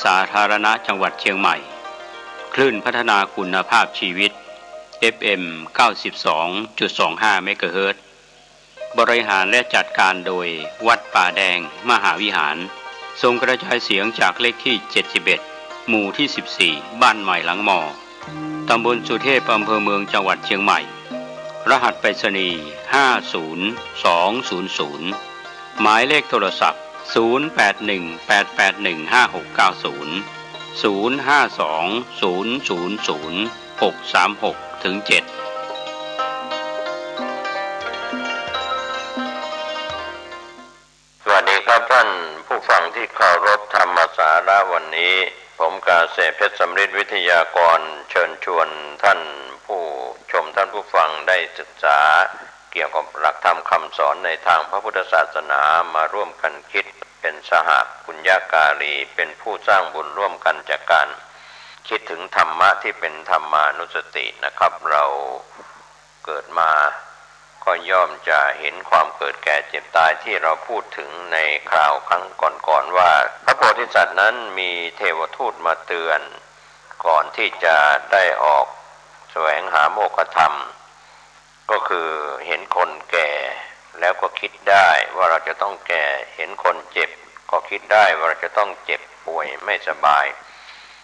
สาธารณะจังหวัดเชียงใหม่คลื่นพัฒนาคุณภาพชีวิต FM 92.25 เมกะเฮิรตซ์บริหารและจัดการโดยวัดป่าแดงมหาวิหารส่งกระจายเสียงจากเลขที่71หมู่ที่14บ้านใหม่หลังมอตำบลสุเทพอำเภอเมืองจังหวัดเชียงใหม่รหัสไปรษณีย์50200หมายเลขโทรศัพท์0818815690 0520000636-7สวัสดีครับท่านผู้ฟังที่เคารพธรรมสาระวันนี้ผมกาเสเพชรสำริดวิทยากรเชิญชวนท่านผู้ชมท่านผู้ฟังได้ศึกษาเกี่ยวกับหลักธรรมคำสอนในทางพระพุทธศาสนามาร่วมกันคิดเป็นสหปุญญาการีเป็นผู้สร้างบุญร่วมกันจากการคิดถึงธรรมะที่เป็นธรรมานุสตินะครับเราเกิดมาก็ย่อมจะเห็นความเกิดแก่เจ็บตายที่เราพูดถึงในคราวครั้งก่อนๆว่าพระโพธิสัตว์นั้นมีเทวทูตมาเตือนก่อนที่จะได้ออกแสวงหาโมกขธรรมก็คือเห็นคนแก่แล้วก็คิดได้ว่าเราจะต้องแก่เห็นคนเจ็บก็คิดได้ว่าเราจะต้องเจ็บป่วยไม่สบาย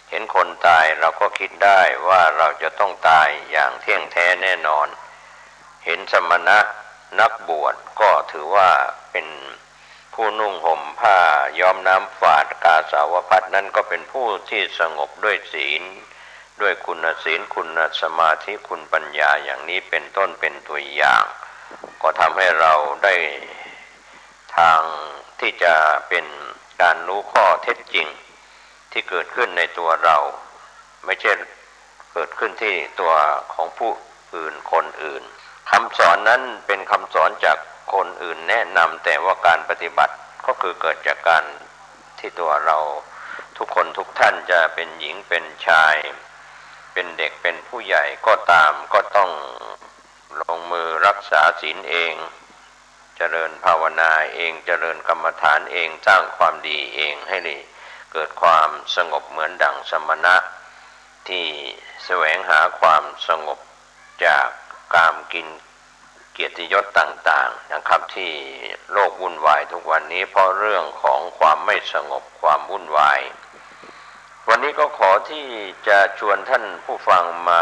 เห็นคนตายเราก็คิดได้ว่าเราจะต้องตายอย่างเที่ยงแท้แน่นอนเห็นสมณะนักบวชก็ถือว่าเป็นผู้นุ่งห่มผ้าย้อมน้ำฝาดกาสาวพัสนั้นก็เป็นผู้ที่สงบด้วยศีลด้วยคุณศีลคุณสมาธิคุณปัญญาอย่างนี้เป็นต้นเป็นตัวอย่างก็ทำให้เราได้ทางที่จะเป็นการรู้ข้อเท็จจริงที่เกิดขึ้นในตัวเราไม่ใช่เกิดขึ้นที่ตัวของผู้อื่นคนอื่นคำสอนนั้นเป็นคำสอนจากคนอื่นแนะนำแต่ว่าการปฏิบัติก็คือเกิดจากการที่ตัวเราทุกคนทุกท่านจะเป็นหญิงเป็นชายเป็นเด็กเป็นผู้ใหญ่ก็ตามก็ต้องลงมือรักษาศีลเองเจริญภาวนาเองเจริญกรรมฐานเองสร้างความดีเองให้เกิดความสงบเหมือนดั่งสมณะที่แสวงหาความสงบจากกามกินเกียรติยศต่างๆนะครับที่โลกวุ่นวายทุกวันนี้เพราะเรื่องของความไม่สงบความวุ่นวายวันนี้ก็ขอที่จะชวนท่านผู้ฟังมา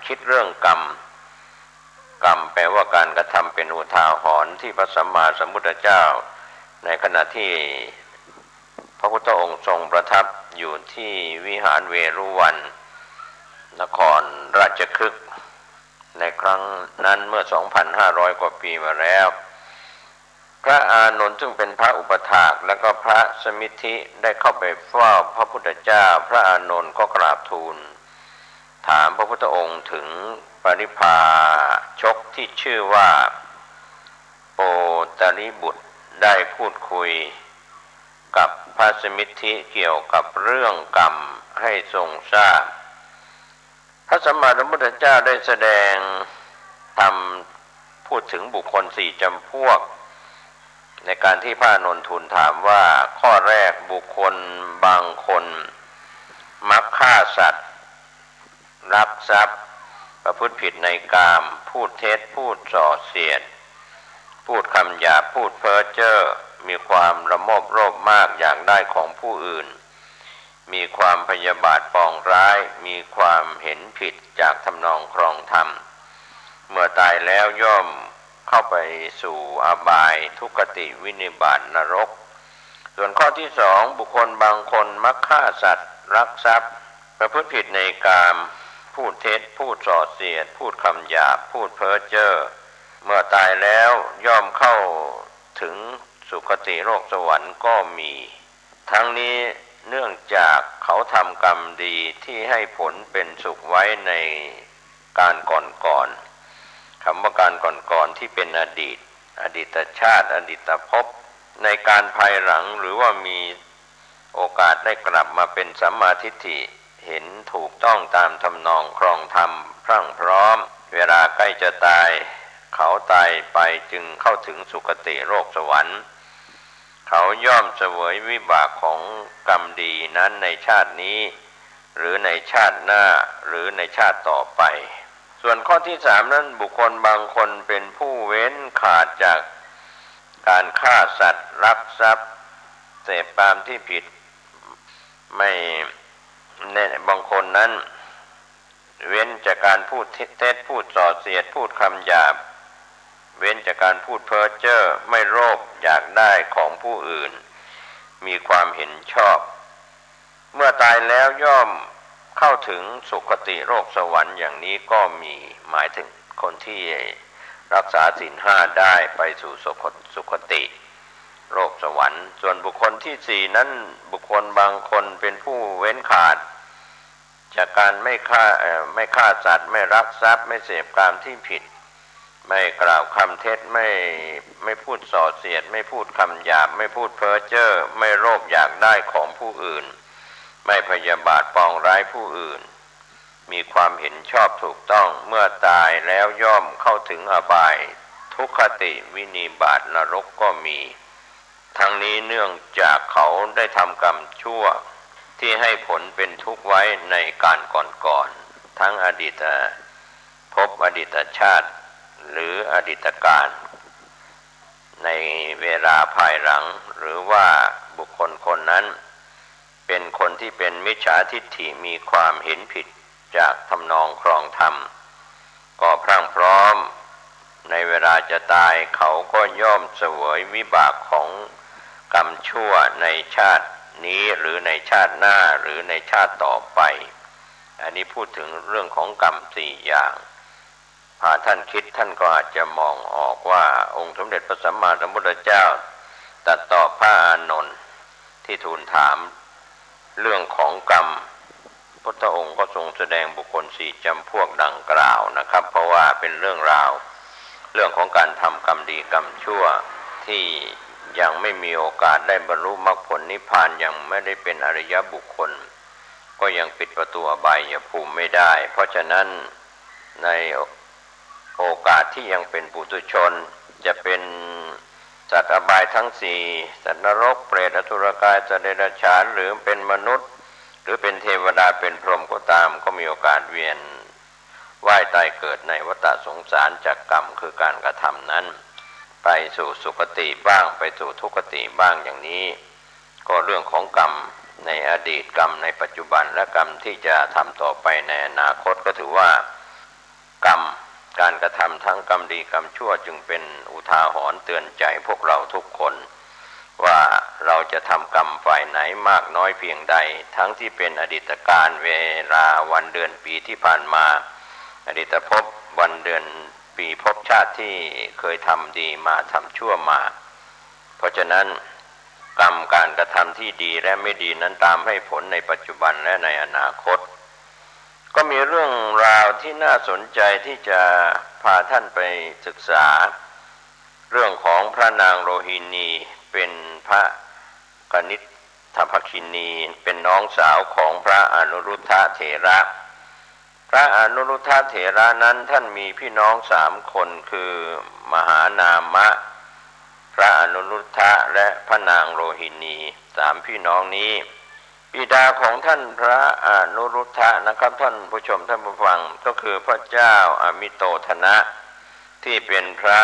คิดเรื่องกรรมแปลว่าการกระทำเป็นอุทาหรณ์ที่พระสัมมาสัมพุทธเจ้าในขณะที่พระพุทธองค์ทรงประทับอยู่ที่วิหารเวรุวันนครราชคฤห์ในครั้งนั้นเมื่อ 2,500 กว่าปีมาแล้วพระอานนท์ซึ่งเป็นพระอุปถากและก็พระสมิทธิได้เข้าไปเฝ้าพระพุทธเจ้าพระอานนท์ก็กราบทูลถามพระพุทธองค์ถึงปริพาชกที่ชื่อว่าโปตริบุตรได้พูดคุยกับพระสมิทธิเกี่ยวกับเรื่องกรรมให้ทรงทราบพระสัมมาสัมพุทธเจ้าได้แสดงธรรมพูดถึงบุคคล4จำพวกในการที่พระอานนท์ทูลถามว่าข้อแรกบุคคลบางคนมักฆ่าสัตว์ลักทรัพย์ประพฤติผิดในกามพูดเท็จพูดส่อเสียดพูดคำหยาบพูดเพ้อเจ้อมีความระโมบโลภมากอยากได้ของผู้อื่นมีความพยาบาทปองร้ายมีความเห็นผิดจากทำนองครองธรรมเมื่อตายแล้วย่อมเข้าไปสู่อบายทุกขติวินิบาตนรกส่วนข้อที่สองบุคคลบางคนมักฆ่าสัตว์ลักทรัพย์ประพฤติผิดในกามพูดเท็จพูดส่อเสียดพูดคำหยาบพูดเพ้อเจ้อเมื่อตายแล้วย่อมเข้าถึงสุคติโลกสวรรค์ก็มีทั้งนี้เนื่องจากเขาทำกรรมดีที่ให้ผลเป็นสุขไว้ในการก่อนคำว่าการก่อนที่เป็นอดีตชาติอดีตภพในการภายหลังหรือว่ามีโอกาสได้กลับมาเป็นสัมมาทิฏฐิเห็นถูกต้องตามทำนองครองธรรมพรั่งพร้อมเวลาใกล้จะตายเขาตายไปจึงเข้าถึงสุคติโลกสวรรค์ เขาย่อมเสวยวิบากของกรรมดีนั้นในชาตินี้หรือในชาติหน้าหรือในชาติต่อไปส่วนข้อที่สามนั้นบุคคลบางคนเป็นผู้เว้นขาดจากการฆ่าสัตว์ลักทรัพย์เสพกามที่ผิดไม่บางคนนั้นเว้นจากการพูดเท็จพูดส่อเสียดพูดคำหยาบเว้นจากการพูดเพ้อเจ้อไม่โลภอยากได้ของผู้อื่นมีความเห็นชอบเมื่อตายแล้วย่อมเข้าถึงสุคติโลกสวรรค์อย่างนี้ก็มีหมายถึงคนที่รักษาศีลห้าได้ไปสู่สุคติโลกสวรรค์ส่วนบุคคลที่สี่นั้นบุคคลบางคนเป็นผู้เว้นขาดจากการไม่ฆ่าสัตว์ไม่ลักทรัพย์ไม่เสพกามที่ผิดไม่กล่าวคำเท็จไม่พูดส่อเสียดไม่พูดคำหยาบไม่พูดเพ้อเจ้อไม่โลภอยากได้ของผู้อื่นไม่พยาบาทปองร้ายผู้อื่นมีความเห็นชอบถูกต้องเมื่อตายแล้วย่อมเข้าถึงอบายทุกขติวินิบาตนรกก็มีทั้งนี้เนื่องจากเขาได้ทำกรรมชั่วที่ให้ผลเป็นทุกข์ไว้ในการก่อนๆทั้งอดีตภพอดีตชาติหรืออดีตการในเวลาภายหลังหรือว่าบุคคลคนนั้นเป็นคนที่เป็นมิจฉาทิฏฐิมีความเห็นผิดจากทำนองครองธรรมก็พรั่งพร้อมในเวลาจะตายเขาก็ย่อมเสวยวิบากของกรรมชั่วในชาตินี้หรือในชาติหน้าหรือในชาติต่อไปอันนี้พูดถึงเรื่องของกรรมสี่อย่างพาท่านคิดท่านก็อาจจะมองออกว่าองค์สมเด็จพระสัมมาสัมพุทธเจ้าตรัสตอบพระอานนท์ที่ทูลถามเรื่องของกรรมพุทธองค์ก็ทรงแสดงบุคคลสี่จำพวกดังกล่าวนะครับเพราะว่าเป็นเรื่องราวเรื่องของการทำกรรมดีกรรมชั่วที่ยังไม่มีโอกาสได้บรรลุมรรคผลนิพพานยังไม่ได้เป็นอริยบุคคลก็ยังปิดประตูอบายภูมิไม่ได้เพราะฉะนั้นในโอกาสที่ยังเป็นปุถุชนจะเป็นสัตว์อบายทั้งสี่สัตว์นรกเปรตอสุรกายสัตว์เดรัจฉานหรือเป็นมนุษย์หรือเป็นเทวดาเป็นพรหมก็ตามก็มีโอกาสเวียนว่ายตายเกิดในวัฏสงสารจากกรรมคือการกระทำนั้นไปสู่สุคติบ้างไปสู่ทุกขติบ้างอย่างนี้ก็เรื่องของกรรมในอดีตกรรมในปัจจุบันและกรรมที่จะทำต่อไปในอนาคตก็ถือว่ากรรมการกระทำทั้งกรรมดีกรรมชั่วจึงเป็นอุทาหรณ์เตือนใจพวกเราทุกคนว่าเราจะทำกรรมฝ่ายไหนมากน้อยเพียงใดทั้งที่เป็นอดีตการเวลาวันเดือนปีที่ผ่านมาอดีตภพวันเดือนปีภพชาติที่เคยทำดีมาทำชั่วมาเพราะฉะนั้นกรรมการกระทำที่ดีและไม่ดีนั้นตามให้ผลในปัจจุบันและในอนาคตก็มีเรื่องราวที่น่าสนใจที่จะพาท่านไปศึกษาเรื่องของพระนางโรหินีเป็นพระกนิษฐภคินีเป็นน้องสาวของพระอนุรุทธเถระพระอนุรุทธเถระนั้นท่านมีพี่น้อง3 คนคือมหานามะพระอนุรุทธะและพระนางโรหินี3 พี่น้องนี้บิดาของท่านพระอนุรุทธะนะครับท่านผู้ชมท่านผู้ฟังก็คือพระเจ้าอมิโตทนะที่เป็นพระ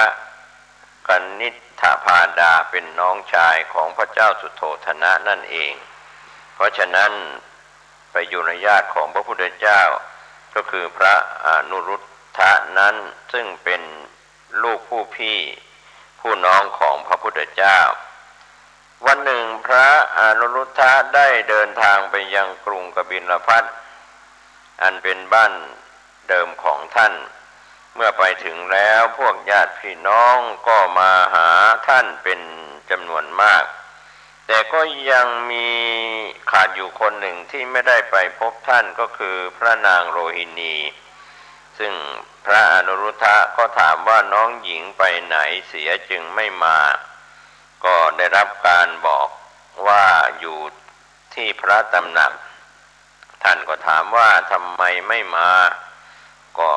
กนิษฐพาดาเป็นน้องชายของพระเจ้าสุโธทนะนั่นเองเพราะฉะนั้นไปอยู่ในญาติของพระพุทธเจ้าก็คือพระอนุรุทธะนั้นซึ่งเป็นลูกผู้พี่ผู้น้องของพระพุทธเจ้าวันหนึ่งพระอนุรุทธะได้เดินทางไปยังกรุงกบิลพัสอันเป็นบ้านเดิมของท่านเมื่อไปถึงแล้วพวกญาติพี่น้องก็มาหาท่านเป็นจำนวนมากแต่ก็ยังมีขาดอยู่คนหนึ่งที่ไม่ได้ไปพบท่านก็คือพระนางโรหินีซึ่งพระอนุรุทธะก็ถามว่าน้องหญิงไปไหนเสียจึงไม่มาก็ได้รับการบอกว่าอยู่ที่พระตำหนักท่านก็ถามว่าทำไมไม่มาก็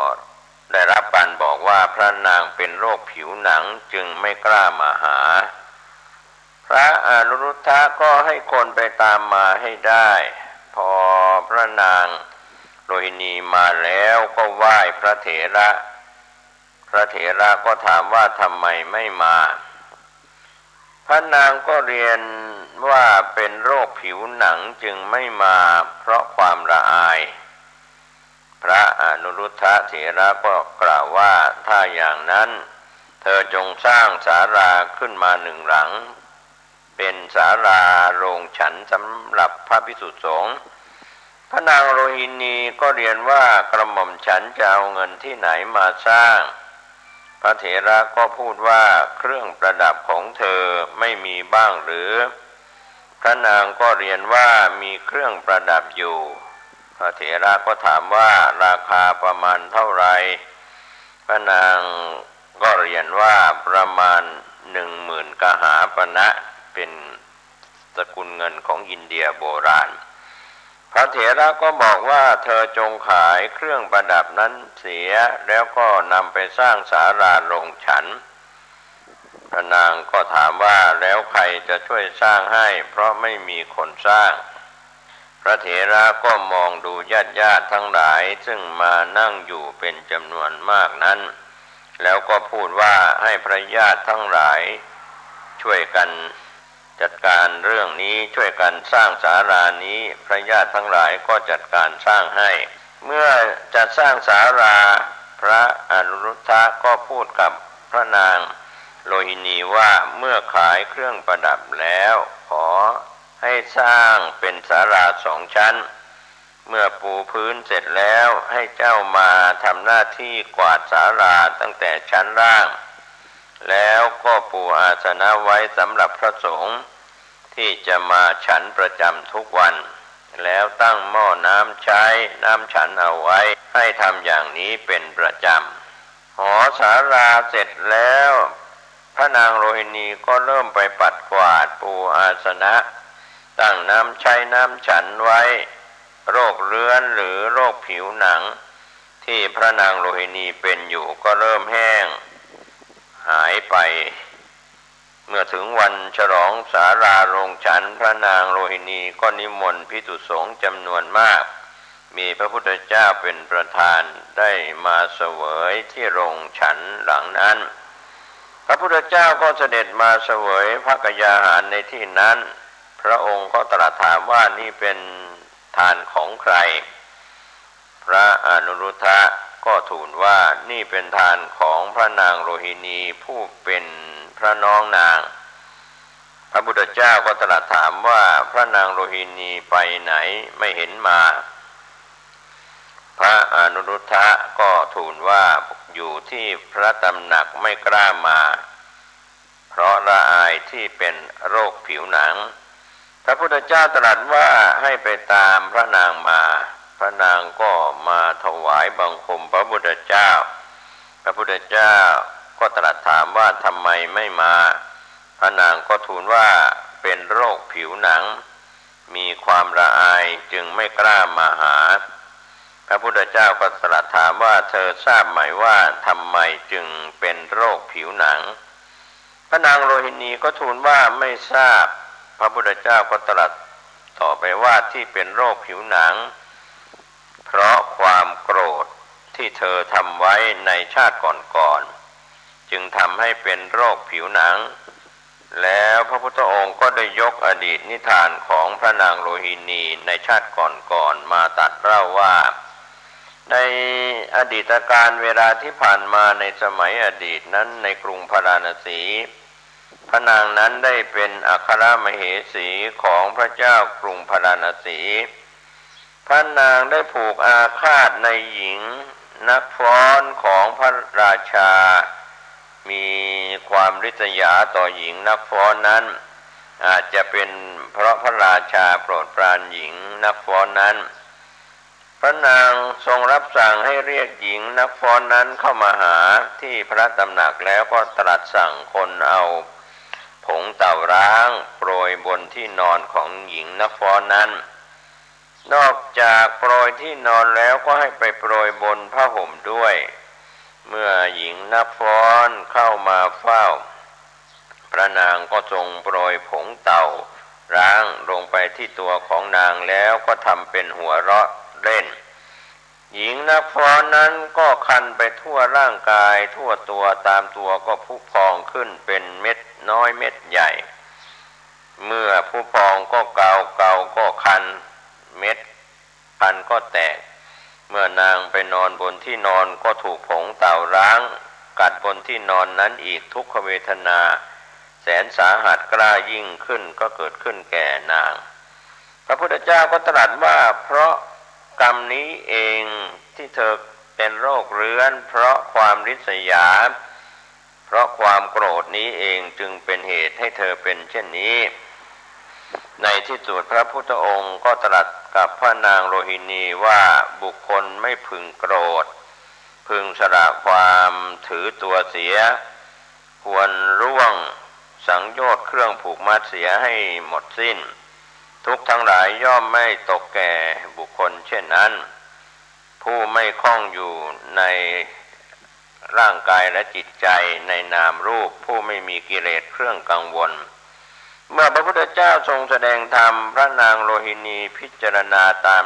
ได้รับการบอกว่าพระนางเป็นโรคผิวหนังจึงไม่กล้ามาหาพ พระอนุรุทธะก็ให้คนไปตามมาให้ได้พอพระนางโรหินีมาแล้วก็ไหว้พระเถระพระเถระก็ถามว่าทำไมไม่มาพระนางก็เรียนว่าเป็นโรคผิวหนังจึงไม่มาเพราะความละอายพระอนุรุทธะเถระก็กล่าวว่าถ้าอย่างนั้นเธอจงสร้างศาลาขึ้นมาหนึ่งหลังเป็นศาลาโรงฉันสำหรับพระภิกษุสงฆ์พระนางโรหินีก็เรียนว่ากระหม่อมฉันจะเอาเงินที่ไหนมาสร้างพระเถระก็พูดว่าเครื่องประดับของเธอไม่มีบ้างหรือพระนางก็เรียนว่ามีเครื่องประดับอยู่พระเถระก็ถามว่าราคาประมาณเท่าไหร่พระนางก็เรียนว่าประมาณ10,000 กหาปณะเป็นสกุลเงินของอินเดียโบราณพระเถระก็บอกว่าเธอจงขายเครื่องประดับนั้นเสียแล้วก็นำไปสร้างศาลาโรงฉันพระนางก็ถามว่าแล้วใครจะช่วยสร้างให้เพราะไม่มีคนสร้างพระเถระก็มองดูญาติทั้งหลายซึ่งมานั่งอยู่เป็นจำนวนมากนั้นแล้วก็พูดว่าให้พระญาติทั้งหลายช่วยกันจัดการเรื่องนี้ช่วยกันสร้างศาลานี้พระญาติทั้งหลายก็จัดการสร้างให้เมื่อจะสร้างศาลาพระอนุรุทธะก็พูดกับพระนางโลหินีว่าเมื่อขายเครื่องประดับแล้วขอให้สร้างเป็นศาลา2 ชั้นเมื่อปูพื้นเสร็จแล้วให้เจ้ามาทำหน้าที่กวาดศาลาตั้งแต่ชั้นล่างแล้วก็ปูอาสนะไว้สำหรับพระสงฆ์ที่จะมาฉันประจำทุกวันแล้วตั้งหม้อน้ำใช้น้ำฉันเอาไว้ให้ทำอย่างนี้เป็นประจำหอศาลาเสร็จแล้วพระนางโรหินีก็เริ่มไปปัดกวาดปูอาสนะตั้งน้ำใช้น้ำฉันไว้โรคเรื้อนหรือโรคผิวหนังที่พระนางโลหินีเป็นอยู่ก็เริ่มแห้งหายไปเมื่อถึงวันฉลองศาลาโรงฉันพระนางโลหินีก็นิมนต์ภิกษุสงฆ์จำนวนมากมีพระพุทธเจ้าเป็นประธานได้มาเสวยที่โรงฉันหลังนั้นพระพุทธเจ้าก็เสด็จมาเสวยภักยาหารในที่นั้นพระองค์ก็ตรัสถามว่านี่เป็นทานของใครพระอนุรุทธะก็ทูลว่านี่เป็นทานของพระนางโรหินีผู้เป็นพระน้องนางพระพุทธเจ้าก็ตรัสถามว่าพระนางโรหินีไปไหนไม่เห็นมาพระอนุรุทธะก็ทูลว่าอยู่ที่พระตำหนักไม่กล้ามาเพราะละอายที่เป็นโรคผิวหนังพระพุทธเจ้าตรัสว่าให้ไปตามพระนางมาพระนางก็มาถวายบังคมพระพุทธเจ้าพระพุทธเจ้าก็ตรัสถามว่าทำไมไม่มาพระนางก็ทูลว่าเป็นโรคผิวหนังมีความละอายจึงไม่กล้ามาหาพระพุทธเจ้าก็ตรัสถามว่าเธอทราบไหมว่าทำไมจึงเป็นโรคผิวหนังพระนางโลหินีก็ทูลว่าไม่ทราบพระพุทธเจ้าก็ตรัสต่อไปว่าที่เป็นโรคผิวหนังเพราะความโกรธที่เธอทำไว้ในชาติก่อนๆจึงทำให้เป็นโรคผิวหนังแล้วพระพุทธองค์ก็ได้ยกอดีตนิทานของพระนางโลหินีในชาติก่อนๆมาตรัสเล่าว่าในอดีตการเวลาที่ผ่านมาในสมัยอดีตนั้นในกรุงพาราณสีพระนางนั้นได้เป็นอัครมเหสีของพระเจ้ากรุงพาราณสีพระนางได้ผูกอาฆาตในหญิงนักฟ้อนของพระราชามีความริษยาต่อหญิงนักฟ้อนนั้นอาจจะเป็นเพราะพระราชาโปรดปรานหญิงนักฟ้อนนั้นพระนางทรงรับสั่งให้เรียกหญิงนักฟ้อนนั้นเข้ามาหาที่พระตำหนักแล้วก็ตรัสสั่งคนเอาผงเต่าร้างโปรยบนที่นอนของหญิงนักฟ้อนนั้นนอกจากโปรยที่นอนแล้วก็ให้ไปโปรยบนผ้าห่มด้วยเมื่อหญิงนักฟ้อนเข้ามาเฝ้าพ ระนางก็ทรงโปรยผงเต่าร้างลงไปที่ตัวของนางแล้วก็ทำเป็นหัวเราะเล่นหญิงนักฟ้อนนั้นก็คันไปทั่วร่างกายทั่วตัวตามตัวก็พุพองขึ้นเป็นเม็ดน้อยเม็ดใหญ่เมื่อพุพองก็เกาก็คันเม็ดคันก็แตกเมื่อนางไปนอนบนที่นอนก็ถูกผงเต่าร้างกัดบนที่นอนนั้นอีกทุกขเวทนาแสนสาหัสกล้ายิ่งขึ้นก็เกิดขึ้นแก่นางพระพุทธเจ้าก็ตรัสว่าเพราะกรรมนี้เองที่เธอเป็นโรคเรื้อนเพราะความริษยาเพราะความโกรธนี้เองจึงเป็นเหตุให้เธอเป็นเช่นนี้ในที่สุดพระพุทธองค์ก็ตรัสกับพระนางโรหินีว่าบุคคลไม่พึงโกรธพึงสละความถือตัวเสียควรร่วงสังโยชน์เครื่องผูกมัดเสียให้หมดสิ้นทุกทั้งหลายย่อมไม่ตกแก่บุคคลเช่นนั้นผู้ไม่คล้องอยู่ในร่างกายและจิตใจในนามรูปผู้ไม่มีกิเลสเครื่องกังวลเมื่อพระพุทธเจ้าทรงแสดงธรรมพระนางโรหินีพิจารณาตาม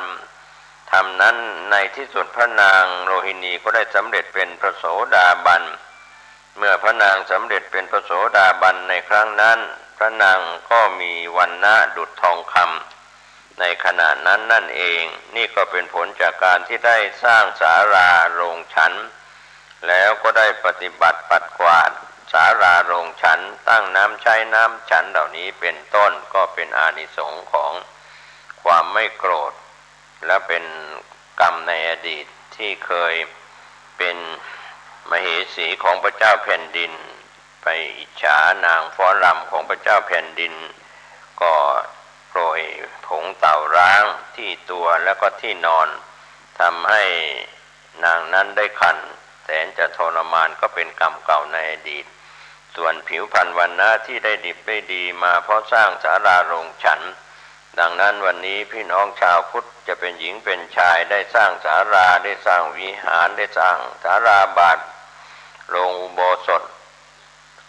ธรรมนั้นในที่สุดพระนางโรหินีก็ได้สำเร็จเป็นพระโสดาบันเมื่อพระนางสำเร็จเป็นพระโสดาบันในครั้งนั้นพระนางก็มีวรรณะดุจทองคำในขณะนั้นนั่นเองนี่ก็เป็นผลจากการที่ได้สร้างศาลาโรงฉันแล้วก็ได้ปฏิบัติปัดกวาดศาลาโรงฉันตั้งน้ำใช้น้ำฉันเหล่านี้เป็นต้นก็เป็นอานิสงส์ของความไม่โกรธและเป็นกรรมในอดีตที่เคยเป็นมเหสีของพระเจ้าแผ่นดินไปอิจฉานางฟ้อนรำของพระเจ้าแผ่นดินก็โปรยผงเต่าร้างที่ตัวแล้วก็ที่นอนทำให้นางนั้นได้คันแสนจะทรมานก็เป็นกรรมเก่าในอดีตส่วนผิวพรรณวรรณะที่ได้ดิบได้ดีมาเพราะสร้างศาลาโรงฉันดังนั้นวันนี้พี่น้องชาวพุทธจะเป็นหญิงเป็นชายได้สร้างศาลาได้สร้างวิหารได้สร้างศาลาบาทโรงอุโบสถ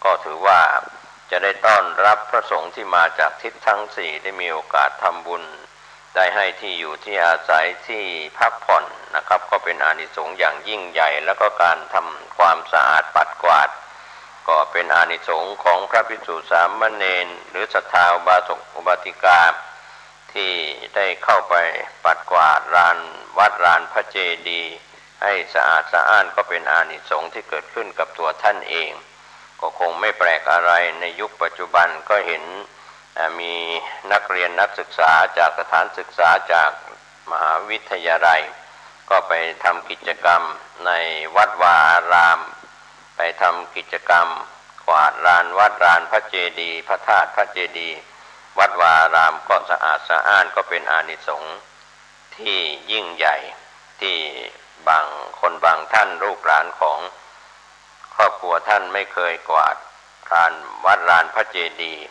ก็ถือว่าจะได้ต้อนรับพระสงฆ์ที่มาจากทิศทั้งสี่ได้มีโอกาสทำบุญได้ให้ที่อยู่ที่อาศัยที่พักผ่อนนะครับก็เป็นอานิสงส์อย่างยิ่งใหญ่แล้วก็การทำความสะอาดปัดกวาดก็เป็นอานิสงส์ของพระภิกษุสามเณรหรือศรัทธาอุบาสกอุบาสิกาที่ได้เข้าไปปัดกวาดลานวัดลานพระเจดีย์ให้สะอาดสะอ้านก็เป็นอานิสงส์ที่เกิดขึ้นกับตัวท่านเองก็คงไม่แปลกอะไรในยุคปัจจุบันก็เห็นมีนักเรียนนักศึกษาจากสถานศึกษาจากมหาวิทยาลัยก็ไปทำกิจกรรมในวัดวาอารามไปทำกิจกรรมกวาดลานวัดลานพระเจดีย์พระธาตุพระเจดีย์วัดวาอารามก็สะอาดสะอ้านก็เป็นอานิสงส์ที่ยิ่งใหญ่ที่บางคนบางท่านลูกหลานของครอบครัวท่านไม่เคยกวาดลานวัดลานพระเจดีย์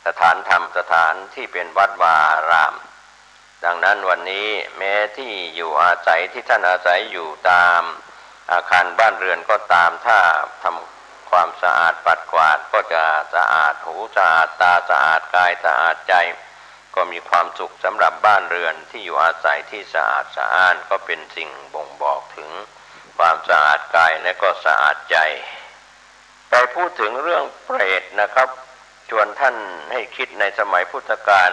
สถานธรรมสถานที่เป็นวัดวาอารามดังนั้นวันนี้แม้ที่อยู่อาศัยที่ท่านอาศัยอยู่ตามอาคารบ้านเรือนก็ตามถ้าทำความสะอาดปัดกวาดก็จะสะอาดหูสะอาดตาสะอาดกายสะอาดใจก็มีความสุขสำหรับบ้านเรือนที่อยู่อาศัยที่สะอาดสะอ้านก็เป็นสิ่งบ่งบอกถึงความสะอาดกายและก็สะอาดใจไปพูดถึงเรื่องเปรตนะครับชวนท่านให้คิดในสมัยพุทธกาล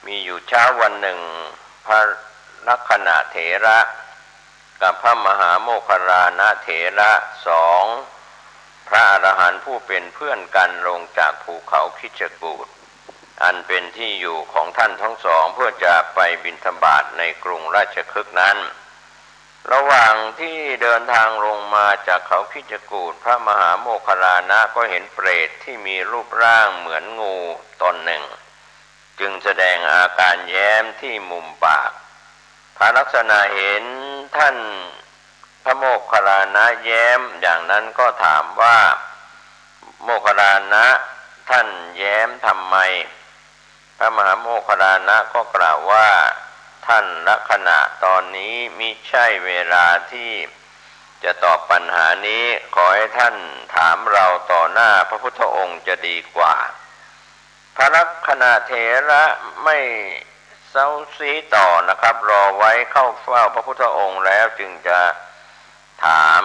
มีอยู่เช้าวันหนึ่งพระลักขณะเถระกับพระมหาโมคคารลานะเถระสองพระอรหันต์ผู้เป็นเพื่อนกันลงจากภูเขาคิชกูฏอันเป็นที่อยู่ของท่านทั้งสองเพื่อจะไปบิณฑบาตในกรุงราชคฤห์นั้นระหว่างที่เดินทางลงมาจากเขาคิชกูฏพระมหาโมคคารลานะก็เห็นเปรตที่มีรูปร่างเหมือนงูตนหนึ่งจึงแสดงอาการแย้มที่มุมปากพระลักษณะเห็นท่านพระโมคคัลลานะแย้มอย่างนั้นก็ถามว่าโมคคัลลานะท่านแย้มทำไมพระมหาโมคคัลลานะก็กล่าวว่าท่านลักษณะตอนนี้มิใช่เวลาที่ จะตอบปัญหานี้ขอให้ท่านถามเราต่อหน้าพระพุทธองค์จะดีกว่าพระลักขณะเถระไม่เซาซีต่อนะครับรอไว้เข้าเฝ้าพระพุทธองค์แล้วจึงจะถาม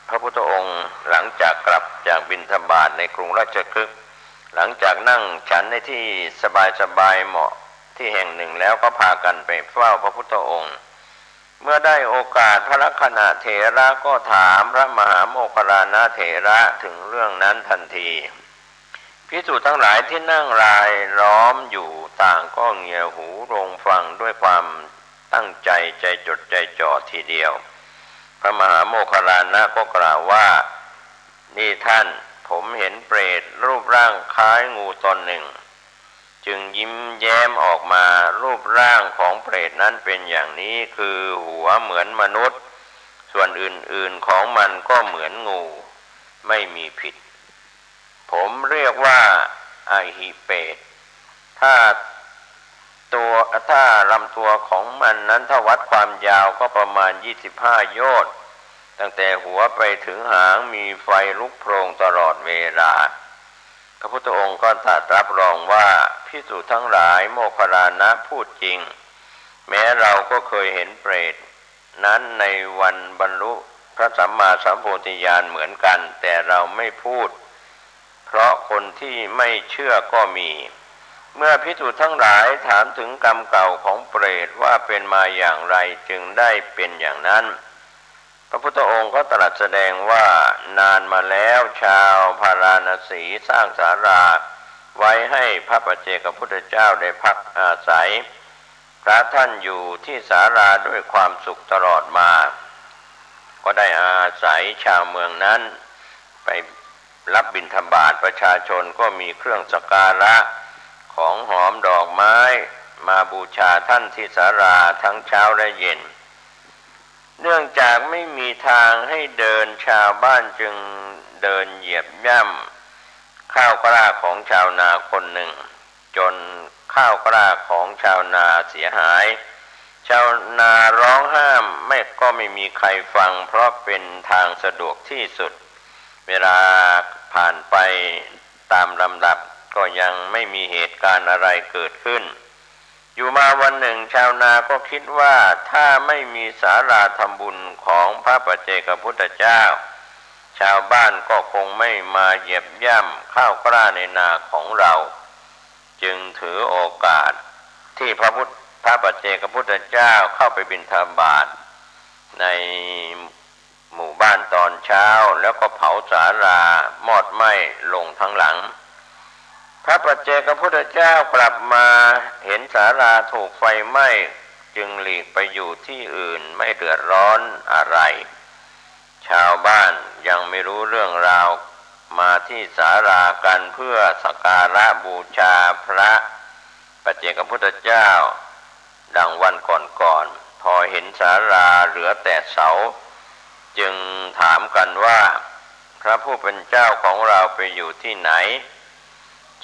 พระพุทธองค์หลังจากกลับจากบิณฑบาตในกรุงราชคฤห์หลังจากนั่งฉันในที่สบายๆเหมาะที่แห่งหนึ่งแล้วก็พากันไปเฝ้าพระพุทธองค์เมื่อได้โอกาสพระลักขณะเถระก็ถามพระมหาโมคคัลลานะเถระถึงเรื่องนั้นทันทีภิกษุทั้งหลายที่นั่งรายล้อมอยู่ต่างก็เงี่ยหูลงฟังด้วยความตั้งใจใจจดใจจ่อทีเดียวพระมหาโมคคัลลานะก็กล่าวว่านี่ท่านผมเห็นเปรตรูปร่างคล้ายงูตนหนึ่งจึงยิ้มแย้มออกมารูปร่างของเปรตนั้นเป็นอย่างนี้คือหัวเหมือนมนุษย์ส่วนอื่นๆของมันก็เหมือนงูไม่มีผิดผมเรียกว่าอหิเปตถ้าลำตัวของมันนั้นถ้าวัดความยาวก็ประมาณ25 โยชน์ตั้งแต่หัวไปถึงหางมีไฟลุกโพลงตลอดเวลาพระพุทธองค์ก็ตรัสรับรองว่าภิกษุทั้งหลายโมคคัลลานะพูดจริงแม้เราก็เคยเห็นเปรตนั้นในวันบรรลุพระสัมมาสัมโพธิญาณเหมือนกันแต่เราไม่พูดเพราะคนที่ไม่เชื่อก็มีเมื่อภิกษุทั้งหลายถามถึงกรรมเก่าของเปรตว่าเป็นมาอย่างไรจึงได้เป็นอย่างนั้นพระพุทธองค์ก็ตรัสแสดงว่านานมาแล้วชาวพาราณสีสร้างศาลาไว้ให้พระปัจเจกพุทธเจ้าได้พักอาศัยพระท่านอยู่ที่ศาลาด้วยความสุขตลอดมาก็ได้อาศัยชาวเมืองนั้นไปรับบิณฑบาตประชาชนก็มีเครื่องสักการะของหอมดอกไม้มาบูชาท่านที่ศาลาทั้งเช้าและเย็นเนื่องจากไม่มีทางให้เดินชาวบ้านจึงเดินเหยียบย่ำข้าวกล้าของชาวนาคนหนึ่งจนข้าวกล้าของชาวนาเสียหายชาวนาร้องห้ามไม่มีใครฟังเพราะเป็นทางสะดวกที่สุดเวลาผ่านไปตามลำดับก็ยังไม่มีเหตุการณ์อะไรเกิดขึ้นอยู่มาวันหนึ่งชาวนาก็คิดว่าถ้าไม่มีศาลาทำบุญของพระปัจเจกพุทธเจ้าชาวบ้านก็คงไม่มาเหยียบย่ำข้าวกล้าในนาของเราจึงถือโอกาสที่พระปัจเจกพุทธเจ้าเข้าไปบิณฑบาตในหมู่บ้านตอนเช้าแล้วก็เผาศาลามอดไหม้ลงทั้งหลังพระปัจเจกพุทธเจ้ากลับมาเห็นศาลาถูกไฟไหม้จึงหลีกไปอยู่ที่อื่นไม่เดือดร้อนอะไรชาวบ้านยังไม่รู้เรื่องราวมาที่ศาลากันเพื่อสักการะบูชาพระปัจเจกพุทธเจ้าดังวันก่อนพอเห็นศาลาเหลือแต่เสาจึงถามกันว่าพระผู้เป็นเจ้าของเราไปอยู่ที่ไหน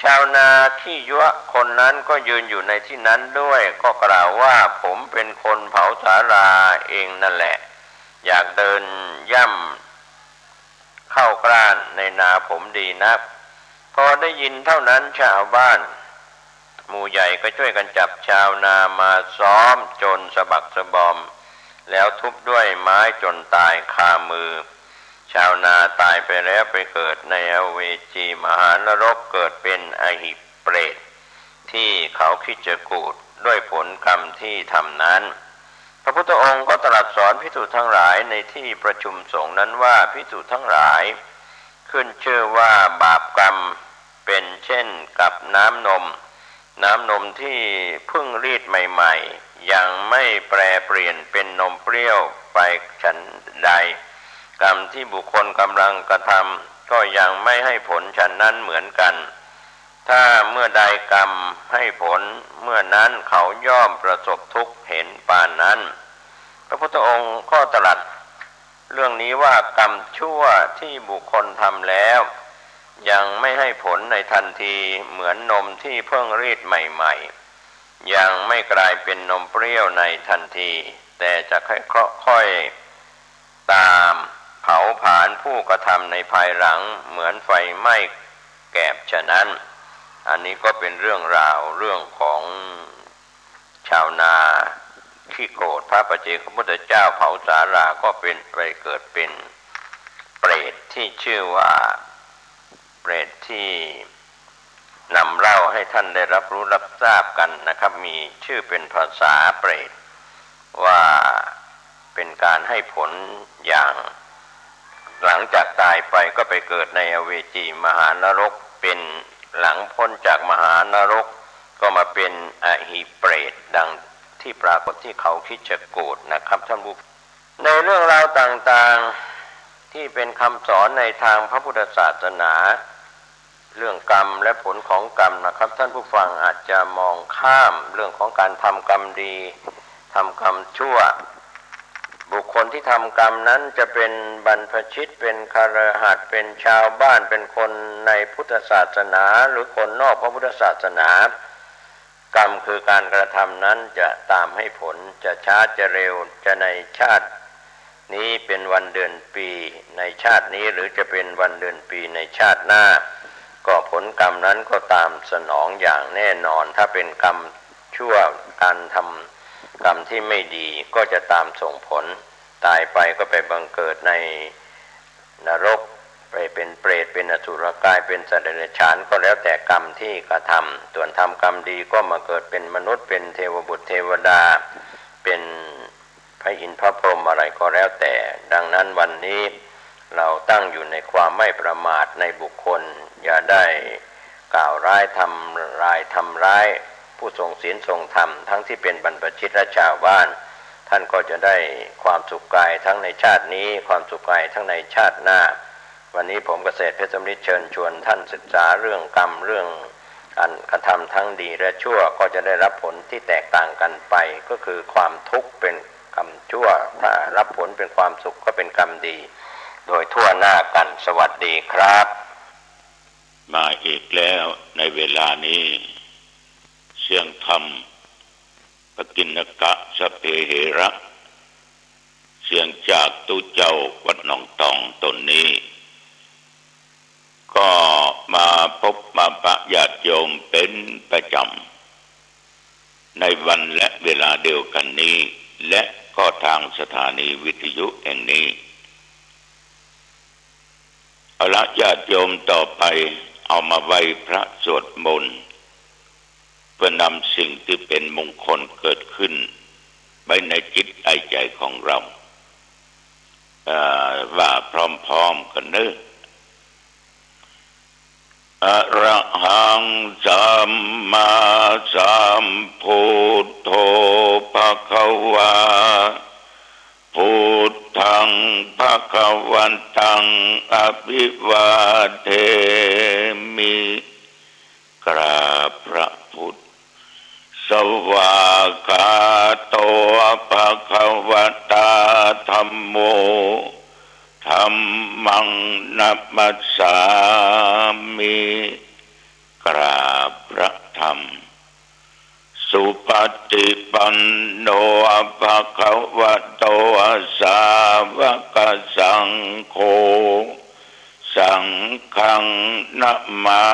ชาวนาขี้ยั่วคนนั้นก็ยืนอยู่ในที่นั้นด้วยก็กล่าวว่าผมเป็นคนเผาศาลาเองนั่นแหละอยากเดินย่ำเข้ากล้านในนาผมดีนักพอได้ยินเท่านั้นชาวบ้านหมู่ใหญ่ก็ช่วยกันจับชาวนามาซ้อมจนสะบักสะบอมแล้วทุบด้วยไม้จนตายคามือชาวนาตายไปแล้วไปเกิดในอเวจีมหานรกเกิดเป็นอหิเปรตที่เขาคิดจะกูฏด้วยผลกรรมที่ทำนั้นพระพุทธองค์ก็ตรัสสอนภิกษุทั้งหลายในที่ประชุมสงฆ์นั้นว่าภิกษุทั้งหลายขึ้นชื่อว่าบาปกรรมเป็นเช่นกับน้ำนมที่เพิ่งรีดใหม่ๆยังไม่แปรเปลี่ยนเป็นนมเปรี้ยวไปฉันใดกรรมที่บุคคลกำลังกระทำก็ยังไม่ให้ผลฉันนั้นเหมือนกันถ้าเมื่อใดกรรมให้ผลเมื่อนั้นเขาย่อมประสบทุกข์เห็นปานนั้นพระพุทธองค์ก็ตรัสเรื่องนี้ว่ากรรมชั่วที่บุคคลทำแล้วยังไม่ให้ผลในทันทีเหมือนนมที่เพิ่งรีดใหม่ๆยังไม่กลายเป็นนมเปรี้ยวในทันทีแต่จะค่อย ตามเผาผลาญผู้กระทำในภายหลังเหมือนไฟไหม้แกบฉะนั้นอันนี้ก็เป็นเรื่องราวเรื่องของชาวนาขี้โกรธพระปัจเจกพุทธเจ้าเผาสาราก็เป็นไปเกิดเป็นเปรตที่ชื่อว่าเปรตที่นำเล่าให้ท่านได้รับรู้รับทราบกันนะครับมีชื่อเป็นภาษาเปรตว่าเป็นการให้ผลอย่างหลังจากตายไปก็ไปเกิดในอเวจีมหานรกเป็นหลังพ้นจากมหานรกก็มาเป็นอหิเปรตดังที่ปรากฏที่เขาคิดจะโกรธนะครับท่านผู้ในเรื่องราวต่างๆที่เป็นคำสอนในทางพระพุทธศาสนาเรื่องกรรมและผลของกรรมนะครับท่านผู้ฟังอาจจะมองข้ามเรื่องของการทำกรรมดีทำกรรมชั่วบุคคลที่ทำกรรมนั้นจะเป็นบรรพชิตเป็นคฤหัสถ์เป็นชาวบ้านเป็นคนในพุทธศาสนาหรือคนนอกพระพุทธศาสนากรรมคือการกระทำนั้นจะตามให้ผลจะช้าจะเร็วจะในชาตินี้เป็นวันเดือนปีในชาตินี้หรือจะเป็นวันเดือนปีในชาติหน้าก็ผลกรรมนั้นก็ตามสนองอย่างแน่นอนถ้าเป็นกรรมชั่วการทำกรรมที่ไม่ดีก็จะตามส่งผลตายไปก็ไปบังเกิดในนรกไปเป็นเปรตเป็นอสุรกายเป็นสัตว์เดรัจฉานก็แล้วแต่กรรมที่กระทำส่วนทำกรรมดีก็มาเกิดเป็นมนุษย์เป็นเทวบุตรเทวดาเป็นพระอินทร์พระพรหมอะไรก็แล้วแต่ดังนั้นวันนี้เราตั้งอยู่ในความไม่ประมาทในบุคคลอย่าได้กล่าวร้ายทำร้ายผู้ทรงศีลทรงธรรมทั้งที่เป็นบรรพชิตและชาวบ้านท่านก็จะได้ความสุขกายทั้งในชาตินี้ความสุขกายทั้งในชาติหน้าวันนี้ผมเกษตรเพชรสำริดเชิญชวนท่านศึกษาเรื่องกรรมเรื่องการกระทำทั้งดีและชั่วก็จะได้รับผลที่แตกต่างกันไปก็คือความทุกข์เป็นกรรมชั่วถ้ารับผลเป็นความสุขก็เป็นกรรมดีโดยทั่วหน้ากันสวัสดีครับมาอีกแล้วในเวลานี้เสียงธรรมปกิณกะสเพเหระเสียงจากตุเจ้าวัดหนองตองตนนี้ก็มาพบมาปะญาติโยมเป็นประจำในวันและเวลาเดียวกันนี้และก็ทางสถานีวิทยุแห่งนี้เอาละญาติโยมต่อไปเอามาไหว้พระสวดมนต์เพื่อนำสิ่งที่เป็นมงคลเกิดขึ้นไว้ในจิตใจของเราว่าพร้อมๆกันเนอะอะระหังสัมมาสัมพุทโธภควาพุทธังภคะวันตังอภิวาเทมิกราบพระพุทธสวากาโตภควตาธัมโมธัมมังนัมมัสสามิกราบพระธรรมสุปฏิปันโนภควโตสาวกสังโฆสังฆังนะมา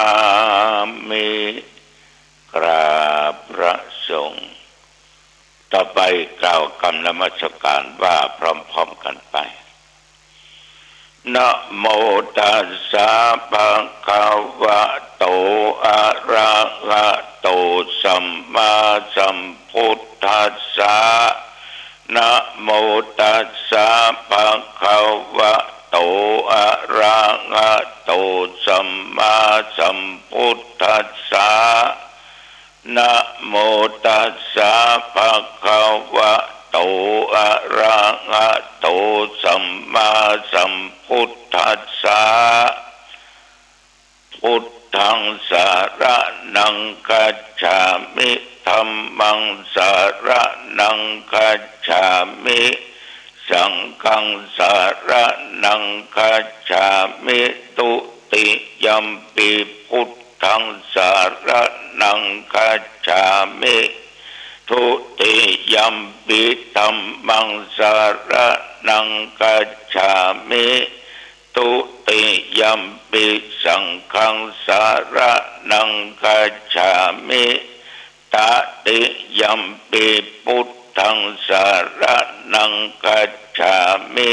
มิกราบพระสงฆ์ต่อไปกล่าวคำนมัสการว่าพร้อมๆกันไปนะโมตัสสะภะคะวะโตอะระหะโตสัมมาสัมพุทธัสสะนะโมตัสสะภะคะวะโตอะระหะโตสัมมาสัมพุทธัสสะนะโมตัสสะภะคะวะโตอะระหะโตสัมมาสัมพุทธัสสะพุทธังสารนังคัจฉามิธัมมังสารนังคัจฉามิสังฆังสารนังคัจฉามิตุติยัมปิพุทธังสารนังคัจฉามิธ ทุติยัมปิธัมมังสรณังคัจฉามิทุติยัมปิสังฆังสรณังคัจฉามิตติยัมปิพุทธังสรณังคัจฉามิ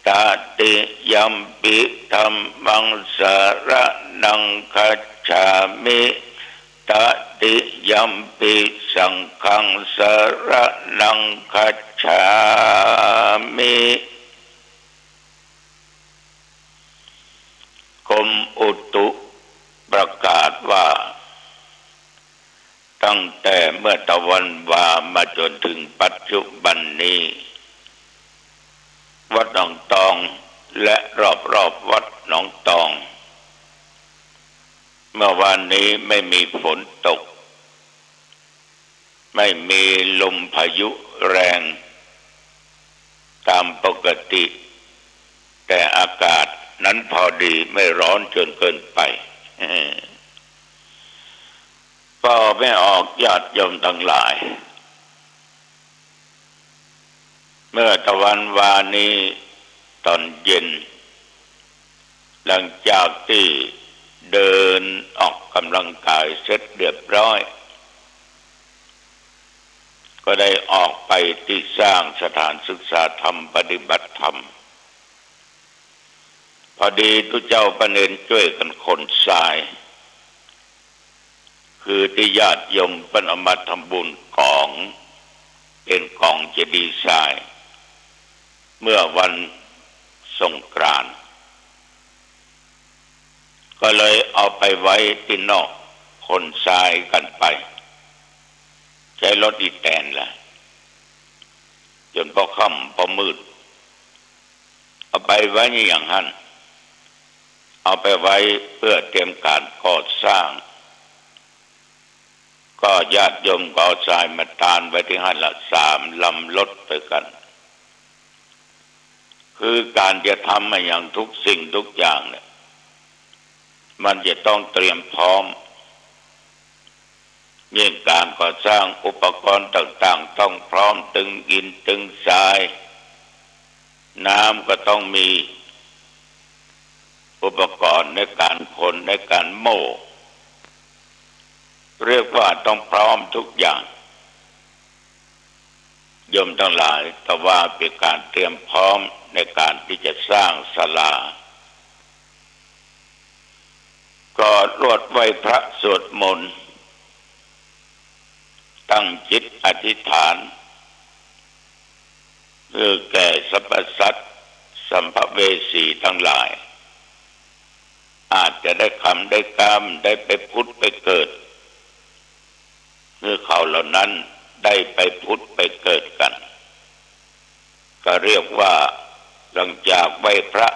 ตติยัมปิธัมมังสรณังคัจฉามิตติยัมปิสังฆังสรณังคัจฉามิกรมอุตุประกาศว่าตั้งแต่เมื่อตะวันวามาจนถึงปัจจุบันนี้วัดหนองตองและรอบวัดหนองตองเมื่อวานนี้ไม่มีฝนตกไม่มีลมพายุแรงตามปกติแต่อากาศนั้นพอดีไม่ร้อนจนเกินไปก็ไม่ออกญาติโยมทั้งหลายเมื่อตะวันวานี้ตอนเย็นหลังจากที่เดินออกกำลังกายเสร็จเรียบร้อยก็ได้ออกไปที่สร้างสถานศึกษาธรรมปฏิบัติธรรมพอดีทุกเจ้าประเนนช่วยกันขนทรายคือที่ญาติโยมเป็นเอามาทำบุญกองเป็นกองเจดีย์ทรายเมื่อวันสงกรานต์ก็เลยเอาไปไว้ที่นอกขนทรายกันไปใช้รถอีแตนล่ะจนพอค่ำพอมืดเอาไปไว้อย่างนั้นเอาไปไว้เพื่อเตรียมการก่อสร้างก็ญาติโยมก็เอาทรายมาตานไว้ที่หันละ3 ลำรถไปกันคือการจะทำมาอย่างทุกสิ่งทุกอย่างเนี่ยมันจะต้องเตรียมพร้อมเรื่องการก่อสร้างอุปกรณ์ต่างๆต้องพร้อมตึงอิฐตึงทรายน้ำก็ต้องมีอุปกรณ์ในการขนในการโม่เรียกว่าต้องพร้อมทุกอย่างโยมทั้งหลายแต่ว่าเป็นการเตรียมพร้อมในการที่จะสร้างศาลาก็รวดไหว้พระสวดมนต์ตั้งจิตอธิษฐานเพื่อแก่สรรพสัตว์สัมภเวสีทั้งหลายอาจจะได้คำได้กรรมได้ไปผุดไปเกิดเมื่อเขาเหล่านั้นได้ไปผุดไปเกิดกันก็เรียกว่าหลังจากไหว้พระ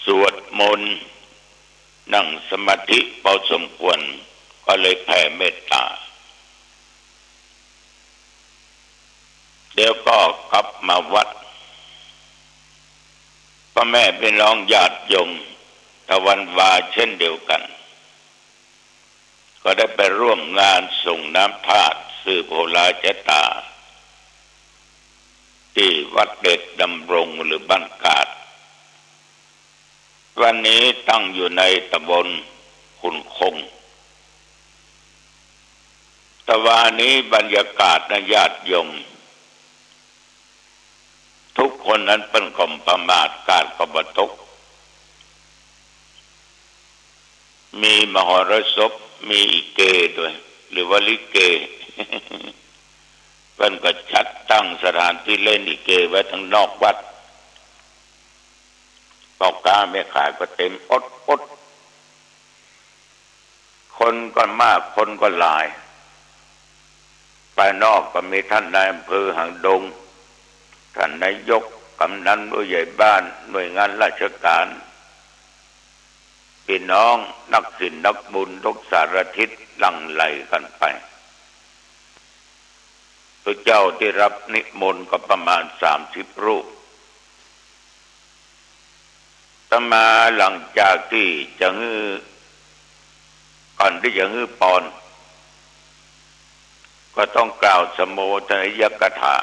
สวดมนต์นั่งสมาธิพอสมควรก็เลยแผ่เมตตาเดี๋ยวก็กลับมาวัดพ่อแม่พี่น้องญาติโยมตะวันวาเช่นเดียวกันก็ได้ไปร่วมงานส่งน้ำธาตุสืบโหราชตาที่วัดเด็ดดำรงหรือบ้านกาดวันนี้ตั้งอยู่ในตำบลขุนคงแต่วันนี้บรรยากาศนะญาติโยมทุกคนนั้นเป็นกลมประมาทกาดกบตกมีมหรสพมีอีเกด้วยหรือว่าลิเก เพิ่นก็จัดตั้งสถานที่เล่นอีเกไว้ทั้งนอกวัดพ่อค้าแม่ขายก็เต็มอดคนก็มากคนก็หลายภายนอกก็มีท่านนายอำเภอหางดงท่านนายกกำนันผู้ใหญ่บ้านหน่วยงานราชการพี่น้องนักศิลป์นักบุญทุกสารทิศหลั่งไหลกันไปพระเจ้าที่รับนิมนต์ก็ประมาณ30 รูปต่อมาหลังจากที่จะฮื้อก่อนที่จะฮื้อปอน ก็ต้องกล่าวสโมทนยกถา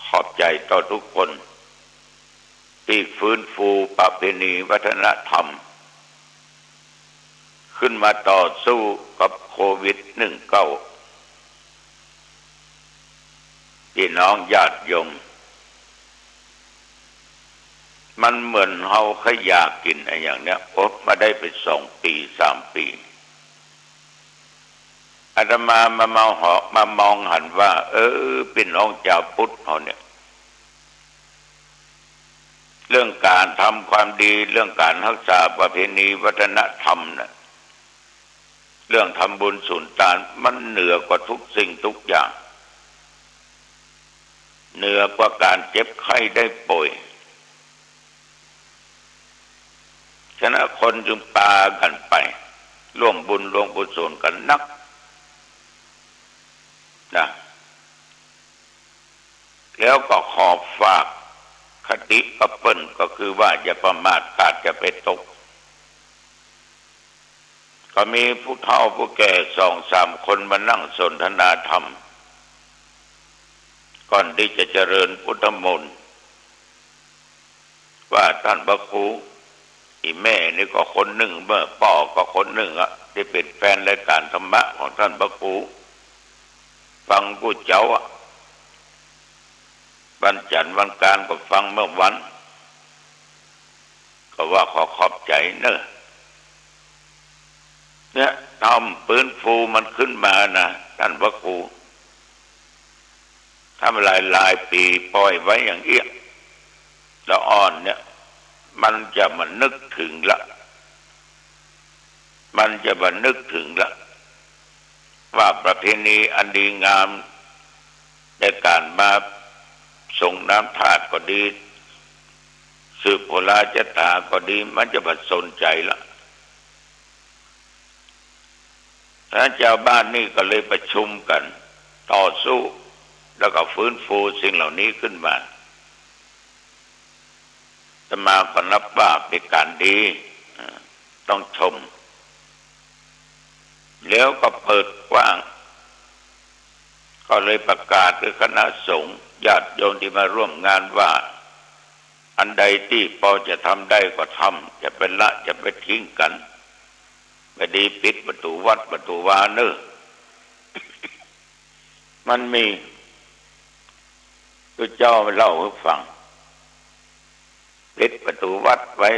ขอบใจต่อทุกคนที่ฟื้นฟูประเพณีวัฒนธรรมขึ้นมาต่อสู้กับโควิด-19 พี่น้องญาติโยมมันเหมือนเฮาขยากกินอะไรอย่างเนี้ยอดมาได้เป็น2 ปี3 ปีอาตมามามองหันว่าเป็นน้องเจ้าพุทธเขาเนี่ยเรื่องการทำความดีเรื่องการรักษาประเพณีวัฒนธรรมนะเรื่องทำบุญสุนทานมันเหนือกว่าทุกสิ่งทุกอย่างเหนือกว่าการเจ็บไข้ได้ป่วยฉะนั้นคนจึงพากันไปร่วมบุญร่วมกุศลกันนักนะแล้วก็ขอฝากคติกับเปิ้นก็คือว่าอย่าประมาทกาดจะไปตกก็มีผู้เฒ่าผู้แก่2-3 คนมานั่งสนทนาธรรมก่อนที่จะเจริญพุทธมนต์ว่าท่านพระครูอีแม่นี่ก็คนหนึ่งเมื่อพ่อก็คนหนึ่งที่เป็นแฟนรายการธรรมะของท่านพระครูฟังผู้เจ้าวันจันทร์วันการก็ฟังเมื่อวันก็ว่าขอบใจเนี่ยทำปืนฟูมันขึ้นมานะท่านพระครูทำหลายปีปล่อยไว้อย่างเอี้ยละอ่อนเนี่ยมันจะมานึกถึงละว่าประเพณีอันดีงามในการมาส่งน้ำธาตุก็ดีสืบโบราณจตาก็ดีมันจะมาสนใจละท่านเจ้าบ้านนี่ก็เลยประชุมกันต่อสู้แล้วก็ฟื้นฟูสิ่งเหล่านี้ขึ้นมาอาตมาก็นับว่าเป็นการดีต้องชมแล้วก็เปิดกว้างก็เลยประกาศคือคณะสงฆ์ญาติโยมที่มาร่วมงานว่าอันใดที่พอจะทำได้ก็ทำจะเป็นละจะไปทิ้งกันไม่ดีปิดประตูวัดประตูวาเนอะมันมีพระเจ้าเล่าให้ฟังปิดประตูวัดไว้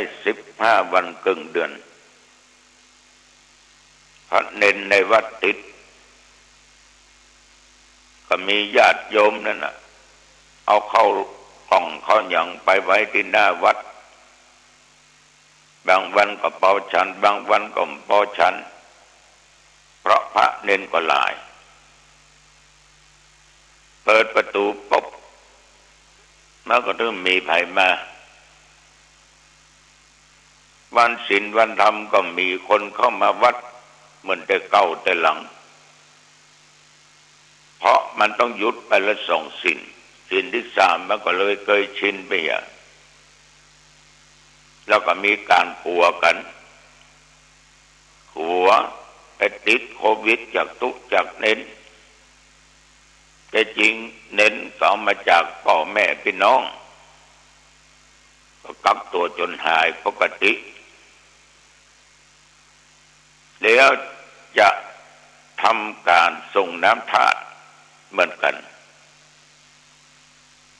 15 วันครึ่งเดือนพระเนนในวัดติดก็มีญาติโยมนั่นน่ะเอาเข้ากล่องเข้าหยังไปไว้ที่หน้าวัดบางวันก็เป่าฉันบางวันก็เป่าฉันเพราะพระเนนก็หลายเปิดประตูปุ๊บมันก็เริ่มมีภัยมาวันศีลวันธรรมก็มีคนเข้ามาวัดเหมือนแต่เก่าแต่หลังเพราะมันต้องหยุดไปละ2 ศีลที่ 3มันก็เลยเคยชินไปแล้วก็มีการปัวกันหัวไปติดโควิดจากตุจากเน้นแต่จริงเน้นก็เอามาจากพ่อแม่พี่น้องก็กักตัวจนหายปกติแล้วจะทำการส่งน้ำธาตุเหมือนกัน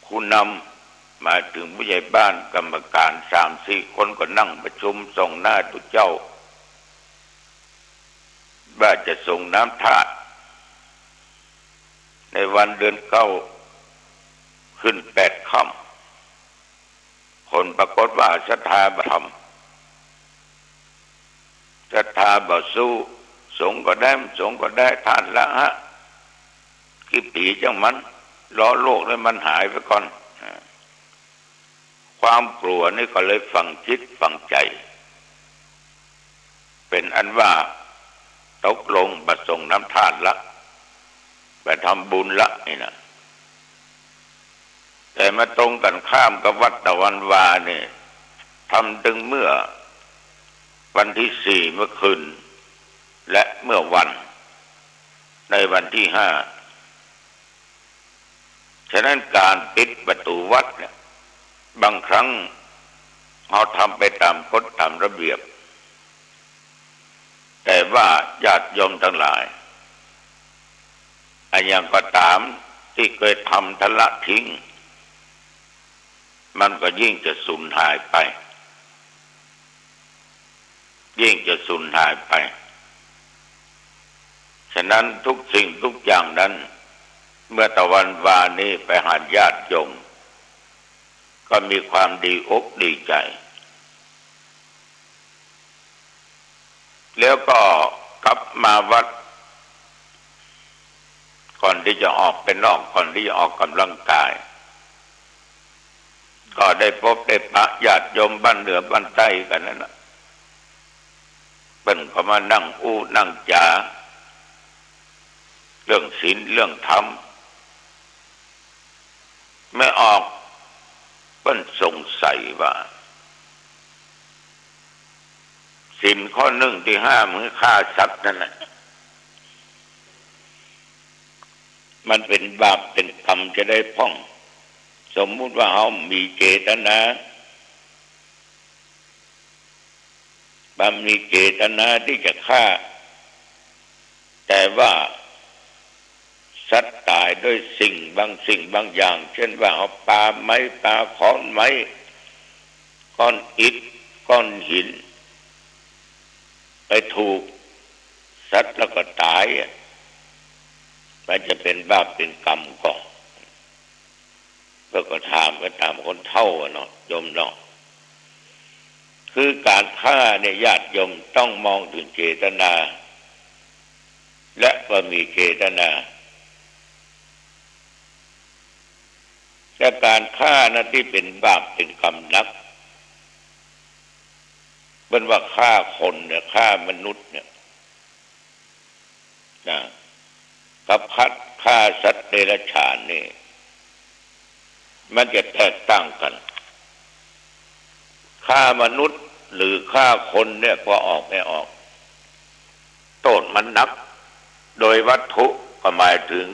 ผู้นำมาถึงผู้ใหญ่บ้านกรรมการ 3-4 คนก็นั่งประชุมส่งหน้าตุเจ้าว่าจะส่งน้ำธาตุในวันเดือน9ขึ้น8 ค่ำผลปรากฏว่าศรัทธาบ่ทำศรัทธาบ่สู้สงก็ได้ทานละกี่ปีจังมันล้อโลกแล้วมันหายไปก่อนความกลัวนี่ก็เลยฝังจิตฝังใจเป็นอันว่าตกลงประสงค์น้ำทานละไปทำบุญละนี่นะแต่มาตรงกันข้ามกับวัดตะวันวาเนี่ยทำถึงเมื่อวันที่ 4เมื่อคืนและเมื่อวัน ในวันที่5ฉะนั้นการปิดประตูวัดเนี่ยบางครั้งเราทำไปตามกฎตามระเบียบแต่ว่าญาติโยมทั้งหลายอย่างก็ตามที่เคยทำทละทิ้งมันก็ยิ่งจะสูญหายไปยิ่งจะสูญหายไปฉะนั้นทุกสิ่งทุกอย่างนั้นเมื่อตะวันวานี้ไปหาญาติโยมก็มีความดีอกดีใจแล้วก็กลับมาวัดก่อนที่จะออกไปนอกก่อนที่จะออกกำลังกายก็ได้พบได้ปะญาติโยมบ้านเหนือบ้านใต้กันนั่นแหละเป็นก็มานั่งอู้นั่งจาเรื่องศีลเรื่องธรรมไม่ออกเป็นสงสัยว่าศีลข้อหนึ่งที่ห้ามคือฆ่าสัตว์นั่นแหละมันเป็นบาปเป็นกรรมจะได้พ้องสมมุติว่าเขามีเจตนามีเจตนาที่จะฆ่าแต่ว่าสัตว์ตายด้วยสิ่งบางอย่างเช่นว่าเอาปาไม้ปาค้อนไม้ก้อนอิฐก้อนหินไปถูกสัตว์แล้วก็ตายมันจะเป็นบาปเป็นกรรมก่อนแล้วก็ถามกันตามคนเฒ่าเนาะโยมเนาะคือการฆ่าเนี่ยญาติโยมต้องมองถึงเจตนาและว่ามีเจตนาแต่การฆ่านะที่เป็นบาปเป็นกรรมนักเป็นว่าฆ่าคนเนี่ยฆ่ามนุษย์เนี่ยนะกับฆ่าสัตว์เดรัจฉานนี่มันจะแตกต่างกันฆ่ามนุษย์หรือฆ่าคนเนี่ยพอออกไม่ออกโทษมันหนักโดยวัตถุก็หมายถึง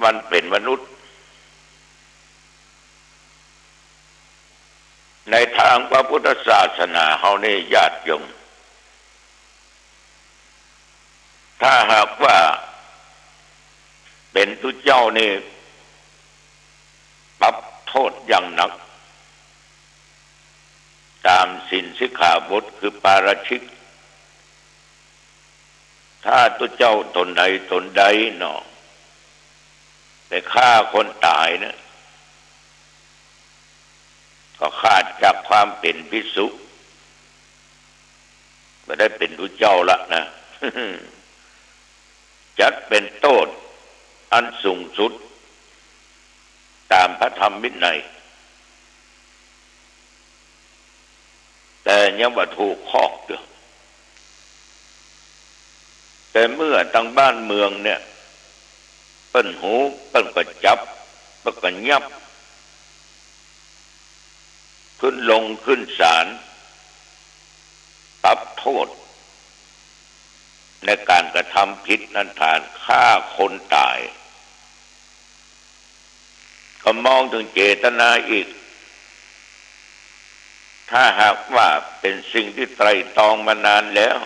มันเป็นมนุษย์ในทางพระพุทธศาสนาเฮานี่ญาติโยมถ้าหากว่าเป็นทุเจ้านี่ปรับโทษอย่างหนักตามศีลสิกขาบทคือปาราชิกถ้าทุเจ้าตนใดตนใดเนาะไปฆ่าคนตายนะก็ขาดจากความเป็นภิกษุไม่ได้เป็นทุเจ้าละนะ จัดเป็นโทษอันสูงสุดตามพระธรรมวินัยแต่ยังว่าถูกคอกอยู่แต่เมื่อทางบ้านเมืองเนี่ยเปิ้นหูเปิ้นก็จับเปิ้นก็ยับขึ้นลงขึ้นศาลปรับโทษในการกระทำผิดนั้นฐานฆ่าคนตายก็มองถึงเจตนาอีกถ้าหากว่าเป็นสิ่งที่ไตร่ตรองมานานแล้ว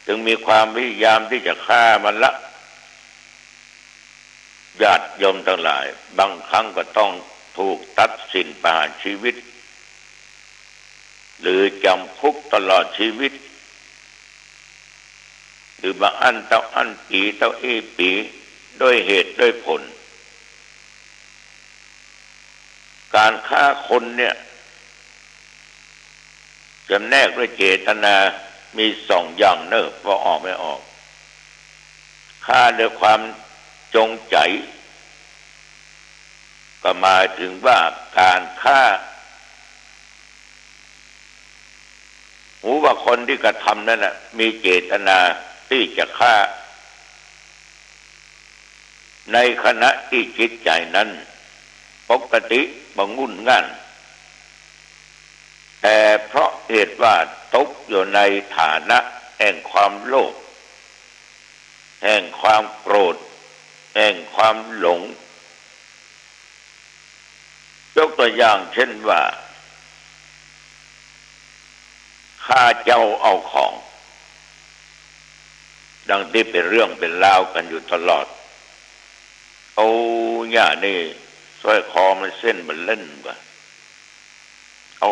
จึงมีความพยายามที่จะฆ่ามันละญาติโยมทั้งหลายบางครั้งก็ต้องถูกตัดสินประหารชีวิตหรือจำคุกตลอดชีวิตหรือบางอันเต้าอันปีเต้าอีปีด้วยเหตุด้วยผลการฆ่าคนเนี่ยจำแนกด้วยเจตนามีสองอย่างเนอะว่าออกไม่ออกฆ่าด้วยความจงใจก็หมายถึงว่าการฆ่าหูว่าคนที่กระทำนั่นน่ะมีเจตนาที่จะฆ่าในขณะที่จิตใจนั้นปกติบ่งุ่นง่านแต่เพราะเหตุว่าตกอยู่ในฐานะแห่งความโลภ แห่งความโกรธแห่งความหลงยกตัวอย่างเช่นว่าข้าเจ้าเอาของดังที่เป็นเรื่องเป็นราวกันอยู่ตลอดเอาอย่านี่สร้อยคอมันเส้นมันเล่นกว่าเอา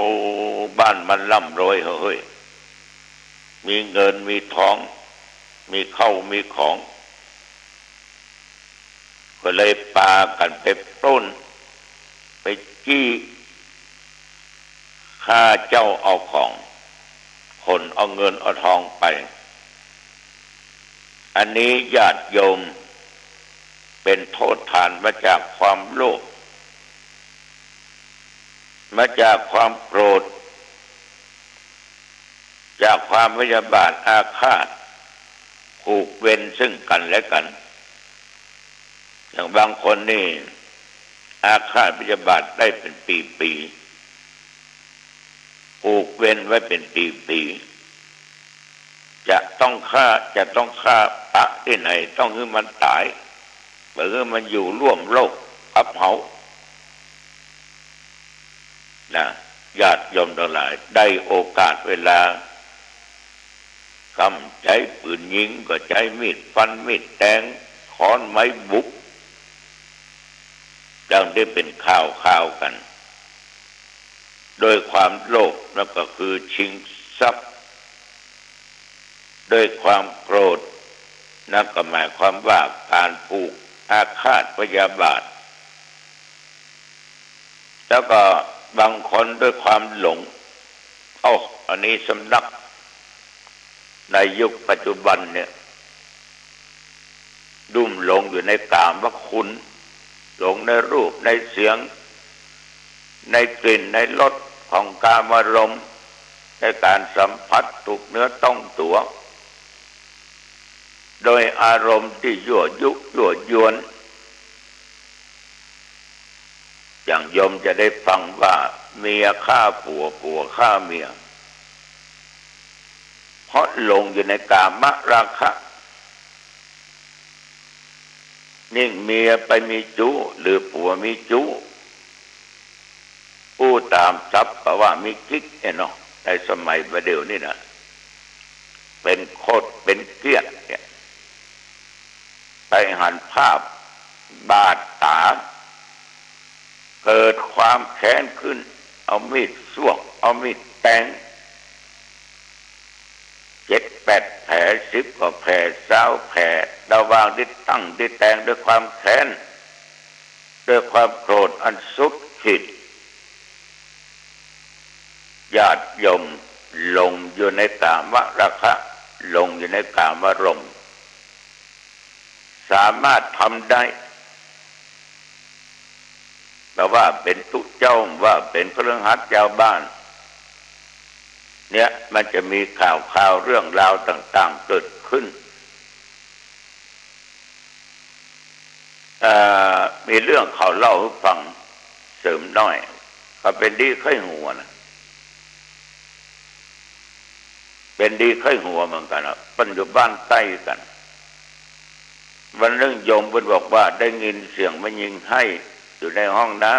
บ้านมันร่ำรวยเฮ้ยมีเงินมีทองมีเข้ามีของก็เลยปากันไปปล้นไปจี้ข้าเจ้าเอาของคนเอาเงินเอาทองไปอันนี้ญาติโยมเป็นโทษฐานมาจากความโลภมาจากความโกรธจากความพยาบาทอาฆาตผูกเวรซึ่งกันและกันอย่างบางคนนี่อาฆาตพยาบาทได้เป็นปีๆผูกเวรไว้เป็นปีๆจะต้องฆ่าปะที่ไหนต้องให้มันตายเพื่อมันอยู่ร่วมโลกกับเขานะญาติโยมทั้งหลายได้โอกาสเวลากำใช้ปืนยิงก็ใช้มีดฟันมีดแทงค้อนไม้บุกดังได้เป็นข่าวกันโดยความโลภนั่นก็คือชิงทรัพย์โดยความโกรธนั่นก็หมายความว่าการผูกอาฆาตพยาบาทแล้วก็บางคนด้วยความหลงอันนี้สำนักในยุคปัจจุบันเนี่ยดุ่มหลงอยู่ในกามคุณหลงในรูปในเสียงในกลิ่นในรสของกามารมณ์ในการสัมผัสถูกเนื้อต้องตัวโดยอารมณ์ที่ยั่วยุยั่วยวนอย่างโยมจะได้ฟังว่าเมียฆ่าผัวผัวฆ่าเมียเพราะหลงอยู่ในกามราคะนิ่งเมียไปมีจู้หรือผัวมีจู้ผู้ตามทรัพย์เพราะว่ามีกิ๊กเนาะในสมัยประเดี๋ยวนี้นะเป็นโคตรเป็นเกี้ยเนี่ยไปหันภาพบาดตาเกิดความแค้นขึ้นเอามีดสวกเอามีดแทง7-8 แผล10 กว่าแผล20 แผลระหว่างที่ตั้งที่แทงด้วยความแค้นด้วยความโกรธอันสุดขีดญาติโยมหลงอยู่ในกามราคะหลงอยู่ในกามารมณ์สามารถทำได้แต่ว่าเป็นตุเจ้าว่าเป็นเครื่องหัดเจ้าบ้านเนี่ยมันจะมีข่าวเรื่องราวต่างๆเกิดขึ้นมีเรื่องเขาเล่าให้ฟังเสริมน้อยเขาเป็นดีไข้หัวนะเป็นดีไข้หัวเหมือนกันนะปัจจุบันใต้กันวันเรื่องโยมเพิ่นบอกว่าได้ยินเสียงมันยิงให้อยู่ในห้องน้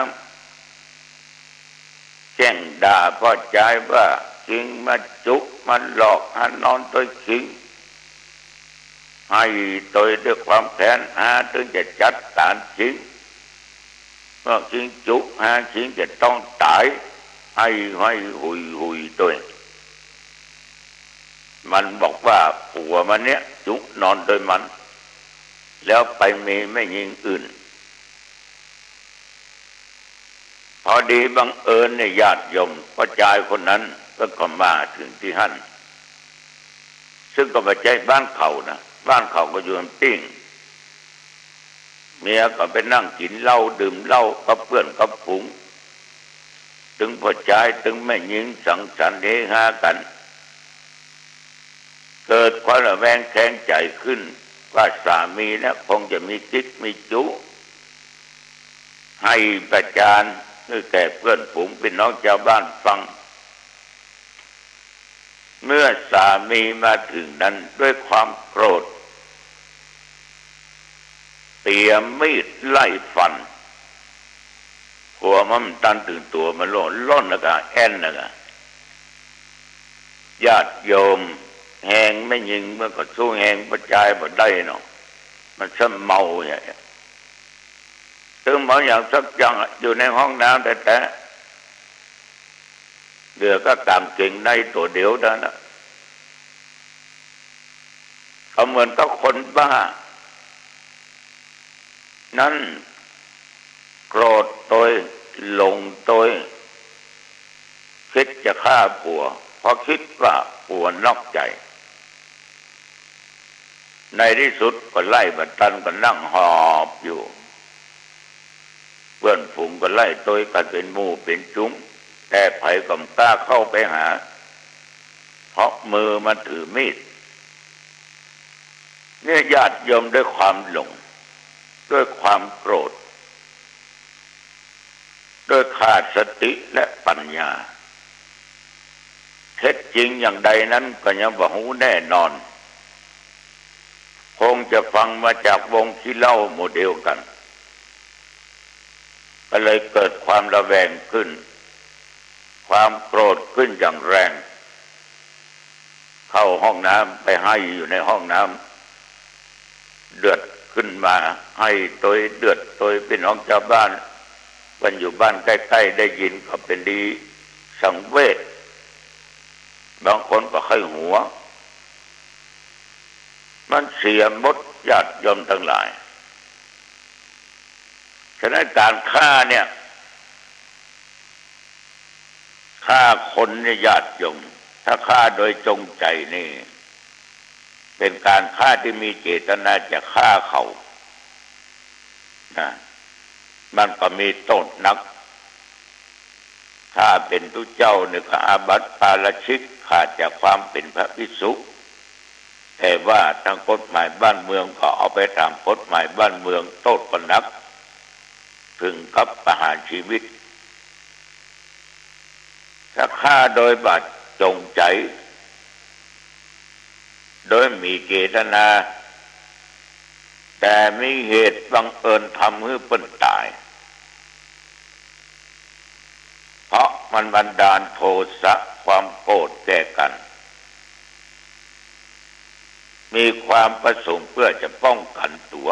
ำแจ้งด่าพ่อใจว่าคิงมาจุมันหลอกให้นอนตัวคิงให้ตัวด้วยความแค้นถึงจะจัดการคิงเมื่อคิงจุคิงจะต้องตายให้หุยตัวมันบอกว่าผัวมันเนี้ยจุนอนโดยมันแล้วไปมีไม่ยิงอื่นพอดีบังเอิญเนี่ยญาติโยมพ่อชายคนนั้นก็มาถึงที่หั่นซึ่งก็ไม่ใช่บ้านเขานะบ้านเขาก็อยู่ลำติ้งเมียก็ไปนั่งกินเหล้าดื่มเหล้ากับเพื่อนกับฝูงถึงพ่อชายถึงแม่หญิงสังสรรค์เฮฮากันเกิดความระแวงแค้นใจขึ้นว่าสามีเนี่ยคงจะมีกิ๊กมีจุให้ประจานให้แก่เพื่อนฝูงเป็นน้องชาวบ้านฟังเมื่อสามีมาถึงนั้นด้วยความโกรธ เตียมมีดไล่ฟันหัวมันตันตื่นตัวมันล้นนะกะแอนนะกะญาติโยมแหงไม่ยิงเมื่อก็สู้แหงประจายบ่ได้เนาะมันซะเมาอย่างนี้ถึงเมาอย่างสักอย่างอยู่ในห้องน้ำแต่เหลือก็กางเกงในตัวเดียวนั่นนะเขาเหมือนกับคนบ้านั่นโกรธตัวหลงตัวคิดจะฆ่าผัวเพราะคิดว่าผัวนอกใจในที่สุดก็ไล่บัดตันก็นั่งหอบอยู่เพื่อนฝูงก็ไล่ตัวกันเป็นหมู่เป็นจุ้มแต่ไผก็ไม่กล้าเข้าไปหาเพราะมือมันถือมีดเนี่ยญาติโยมด้วยความหลงด้วยความโกรธด้วยขาดสติและปัญญาเท็จจริงอย่างใดนั้นก็ยังบ่รู้แน่นอนคงจะฟังมาจากวงขี้เหล้าโมเดลกันก็เลยเกิดความระแวงขึ้นความโกรธขึ้นอย่างแรงเข้าห้องน้ำไปให้อยู่ในห้องน้ำเดือดขึ้นมาให้ตัวเดือดตัวเป็นน้องชาวบ้านวันอยู่บ้านใกล้ๆได้ยินก็เป็นดีสังเวชบางคนก็ไข้หัวมันเสียมดญาติโยมทั้งหลายฉะนั้นการฆ่าเนี่ยฆ่าคนเนี่ยญาติโยมถ้าฆ่าโดยจงใจนี่เป็นการฆ่าที่มีเจตนาจะฆ่าเขานะมันก็มีโทษหนักถ้าเป็นทุเจ้าเนี่ยก็อาบัติปาราชิกขาดจากความเป็นพระภิกษุแต่ว่าทางกฎหมายบ้านเมืองก็เอาไปตามกฎหมายบ้านเมืองโทษก็หนักถึงกับประหารชีวิตถ้าฆ่าโดยบัตรจงใจโดยมีเจตนาแต่มีเหตุบังเอิญทำให้เปิ้นตายเพราะมันบันดาลโทสะความโกรธแก่กันมีความประสงค์เพื่อจะป้องกันตัว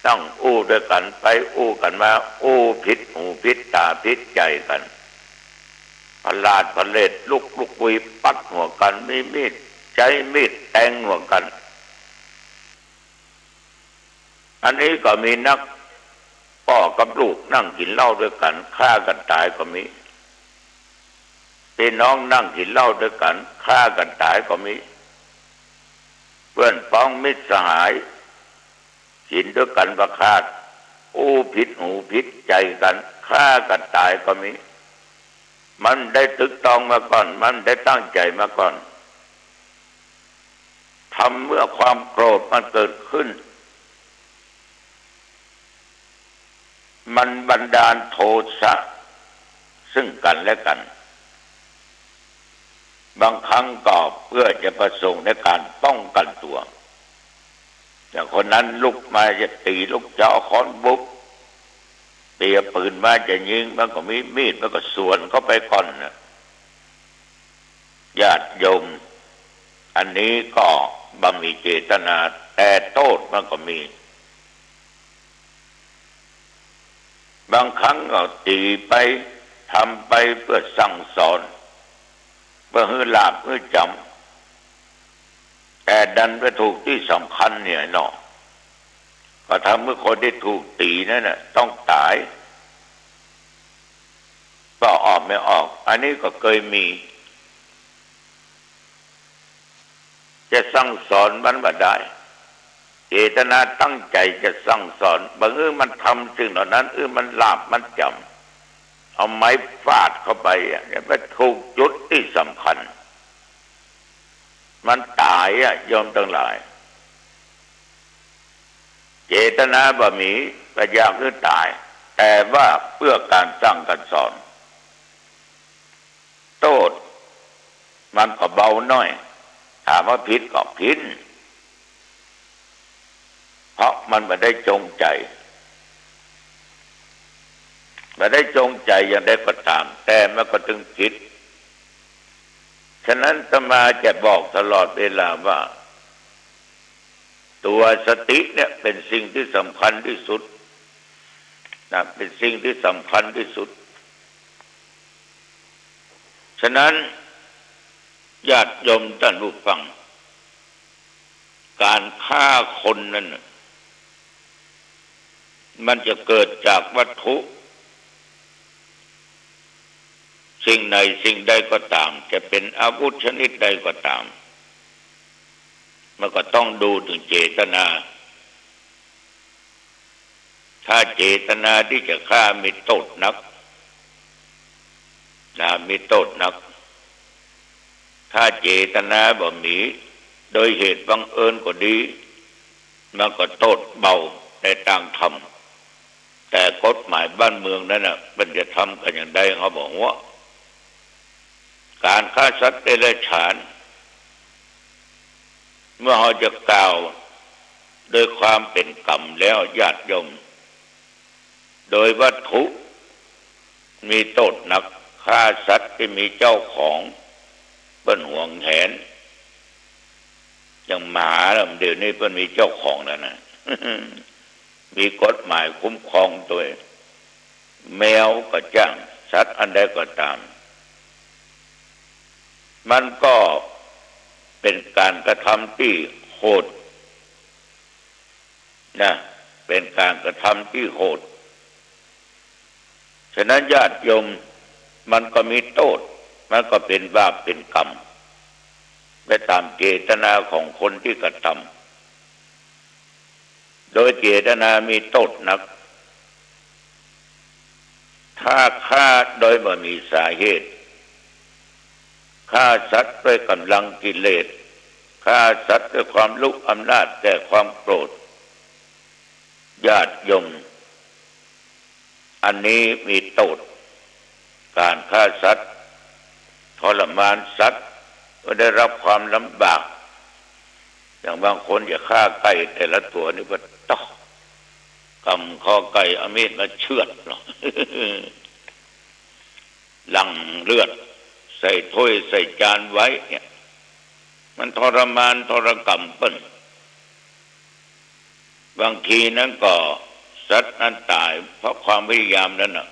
ต้องอู้ด้วยกันไปอู้กันมาอู้ผิดหูผิดตาผิดใจกันพลาดพลเลดลุกปุยปัดหัวกันมีมีดใช้มีดแทงหัวกันอันนี้ก็มีนักพ่อกับลูกนั่งกินเหล้าด้วยกันฆ่ากันตายก็มีพี่น้องนั่งกินเหล้าด้วยกันฆ่ากันตายก็มีเพื่อนพ้องมิตรสหายกินด้วยกันประคาดอู้ผิดหูผิดใจกันฆ่ากันตายก็มีมันได้ตึกตองมาก่อนมันได้ตั้งใจมาก่อนทำเมื่อความโกรธมันเกิดขึ้นมันบันดาลโทสะซึ่งกันและกันบางครั้งก็เพื่อจะประสงค์ในการป้องกันตัวอย่างคนนั้นลุกมาจะตีลุกจะเอาค้อนบุกเตียปืนมาจะยิงมันก็มีมีดมันก็สวนเข้าไปก่อนนะญาติโยมอันนี้ก็บ่มีเจตนาแต่โทษมันก็มีบางครั้งก็ตีไปทำไปเพื่อสั่งสอนเพื่อให้ลาบให้จำแต่ดันไปถูกที่สำคัญเนี่ยเนาะก็ทำให้คนที่ถูกตีนั่นน่ะต้องตายก็ออกไม่ออกอันนี้ก็เคยมีจะสั่งสอนมันบ่ได้เจตนาตั้งใจจะสั่งสอนบางมันทำสิ่งเหล่านั้นมันลาบมันจำเอาไม้ฟาดเข้าไปเนี่ยไปถูกจุดที่สำคัญมันตายโยมทั้งหลายเจตนาบ่มีก็อยากให้ตายแต่ว่าเพื่อการสั่งการสอนโทษมันก็เบาน้อยถามว่าผิดก็ผิด เพราะมันไม่ได้จงใจอย่างใดก็ตามแต่มันก็ถึงผิดฉะนั้นอาตมาจะบอกตลอดเวลาว่าตัวสติเนี่ยเป็นสิ่งที่สำคัญที่สุดนะเป็นสิ่งที่สำคัญที่สุดฉะนั้นญาติโยมท่านผู้ฟังการฆ่าคนนั้นมันจะเกิดจากวัตถุสิ่งใดสิ่งใดก็ตามจะเป็นอาวุธชนิดใดก็ตามมันก็ต้องดูถึงเจตนาถ้าเจตนาที่จะฆ่ามีโทษหนักมีโทษหนักถ้าเจตนาบ่มีโดยเหตุบังเอิญก็ดีมันก็โทษเบาในทางธรรมแต่กฎหมายบ้านเมืองนั้นน่ะมันจะทำกันอย่างใดเขาบอกว่าการฆ่าสัตว์เดรัจฉานเมื่อเขาจะกล่าวโดยความเป็นกรรมแล้วญาติโยมโดยวัตถุมีโทษหนักฆ่าสัตว์ที่มีเจ้าของเป็นห่วงแหนอย่างหมาเดี๋ยวนี้เป็นมีเจ้าของแล้วนะ มีกฎหมายคุ้มครองตัวแมวก็จ้างสัตว์อันใดก็ตามมันก็เป็นการกระทำที่โหดนะเป็นการกระทำที่โหดฉะนั้นญาติโยมมันก็มีโทษมันก็เป็นบาปเป็นกรรมไปตามเจตนาของคนที่กระทำโดยเจตนามีโทษหนักถ้าฆ่าโดยไม่มีสาเหตุฆ่าสัตว์ด้วยกำลังกิเลสฆ่าสัตว์ด้วยความลุกอำนาจแต่ความโกรธญาติโยมอันนี้มีโทษการฆ่าสัตว์ทรมานสัตว์ก็ได้รับความลำบากอย่างบางคนจะฆ่าไก่แต่ละตัวนี่ก็ต้องกำคอไก่เอามีดมาเชือดเนาะ หลั่งเลือดใส่ถ้วยใส่จานไว้เนี่ยมันทรมานทรกรรมเปิ้นบางทีนั้นก็สัตว์นั้นตายเพราะความพยายามนั้นน่ะ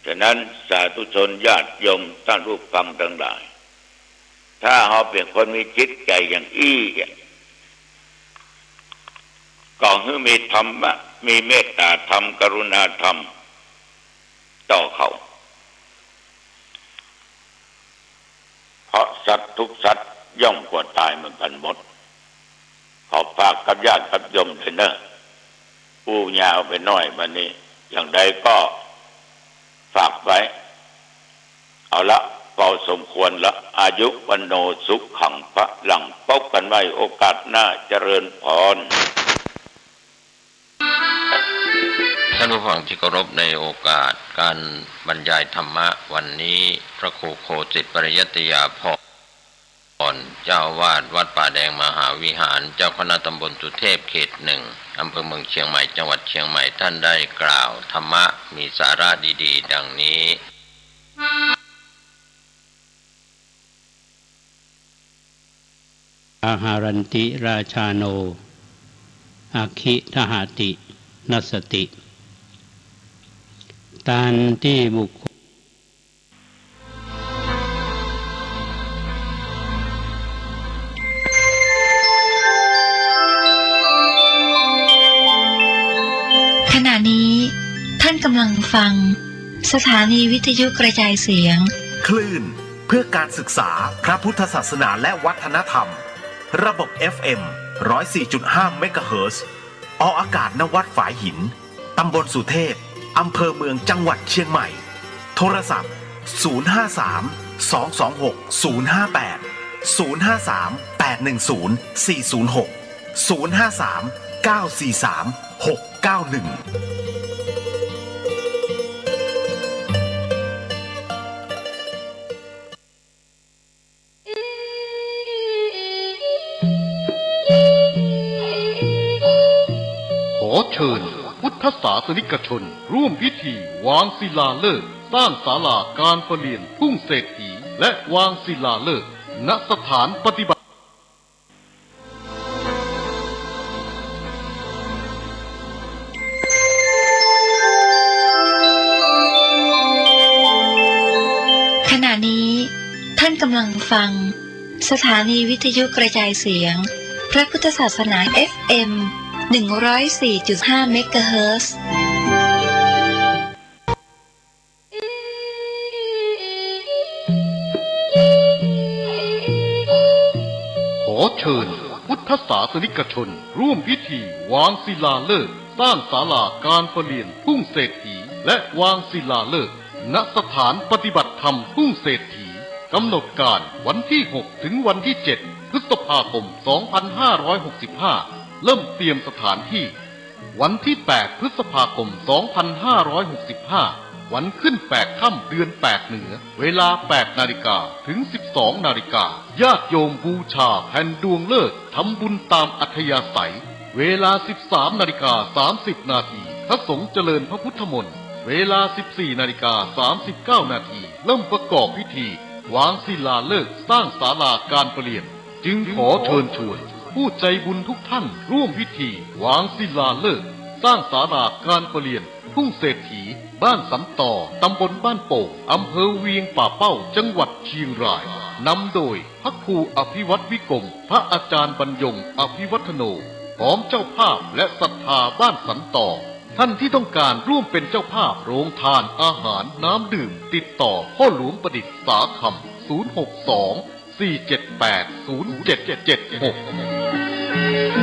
ฉะนั้นสาธุชนญาติโยมท่านผู้ฟังทั้งหลายถ้าเราเป็นคนมีจิตใจอย่างก็ให้มีธรรมะมีเมตตาธรรมกรุณาธรรมต่อเขาเพราะสัตว์ทุกสัตว์ย่อมกว่าตายเหมือนกันหมดขอฝากกับญาติกับโยมเลยเนอะผู้ยาวไปน้อยวันนี้อย่างใดก็ฝากไว้เอาละพอสมควรละอายุวันโนสุขขังพระหลังพบกันไว้โอกาสหน้าเจริญพรท่านผู้ฟังที่เคารพในโอกาสการบรรยายธรรมะวันนี้พระครูโคสิตปริยัติยาภรเจ้าวาดวัดป่าแดงมหาวิหารเจ้าคณะตำบลสุเทพเขตหนึ่งอำเภอเมืองเชียงใหม่จังหวัดเชียงใหม่ท่านได้กล่าวธรรมะมีสาระดีๆดังนี้อาหารันติราชาโนอาคิทหาตินัสสติตานที่บุคคลขณะนี้ท่านกำลังฟังสถานีวิทยุกระจายเสียงคลื่นเพื่อการศึกษาพระพุทธศาสนาและวัฒนธรรมระบบ FM 104.5 เมกะเฮิรตซ์ออกอากาศณวัดฝายหินตำบลสุเทพอำเภอเมืองจังหวัดเชียงใหม่โทรศัพท์053-226-058-053-810-406-053-943-691 เชิญพุทธศาสนิกชนร่วมพิธีวางศิลาฤกษ์สร้างศาลาการประเรียนทุ่งเศรษฐีและวางศิลาฤกษ์ณสถานปฏิบัติขณะนี้ท่านกำลังฟังสถานีวิทยุกระจายเสียงพระพุทธศาสนา FM 104.5 เมกะเฮิรตซ์ขอเชิญพุทธศาสนิกชนร่วมพิธีวางศิลาฤกษ์สร้างศาลาการประเรียนทุ่งเศรษฐีและวางศิลาฤกษ์ณสถานปฏิบัติธรรมทุ่งเศรษฐีกำหนดการวันที่ 6 ถึงวันที่ 7 พฤษภาคม 2565 เริ่มเตรียมสถานที่วันที่ 8 พฤษภาคม 2565 วันขึ้น8ค่ำเดือน 8 เหนือเวลา 8 นาฬิกาถึง 12 นาฬิกาญาติโยมบูชาแผ่นดวงฤกษ์ทำบุญตามอัธยาศัยเวลา 13 นาฬิกา 30 นาทีพระสงฆ์เจริญพระพุทธมนต์เวลา 14 นาฬิกา 39 นาทีเริ่มประกอบพิธีวางศิลาฤกษ์สร้างศาลาการประเรียนจึงขอเชิญชวนผู้ใจบุญทุกท่านร่วมพิธีวางศิลาฤกษ์สร้างศาลาการประเรียนทุ่งเศรษฐีบ้านสันต่อตำบลบ้านโป่งอำเภอเวียงป่าเป้าจังหวัดเชียงรายนำโดยพระครูอภิวัตวิกรมพระอาจารย์บรรยงอภิวัฒโนพร้อมเจ้าภาพและศรัทธาบ้านสันต่อท่านที่ต้องการร่วมเป็นเจ้าภาพโรงทานอาหารน้ำดื่มติดต่อพ่อหลวงประดิษฐ์สาคำ062 478 0776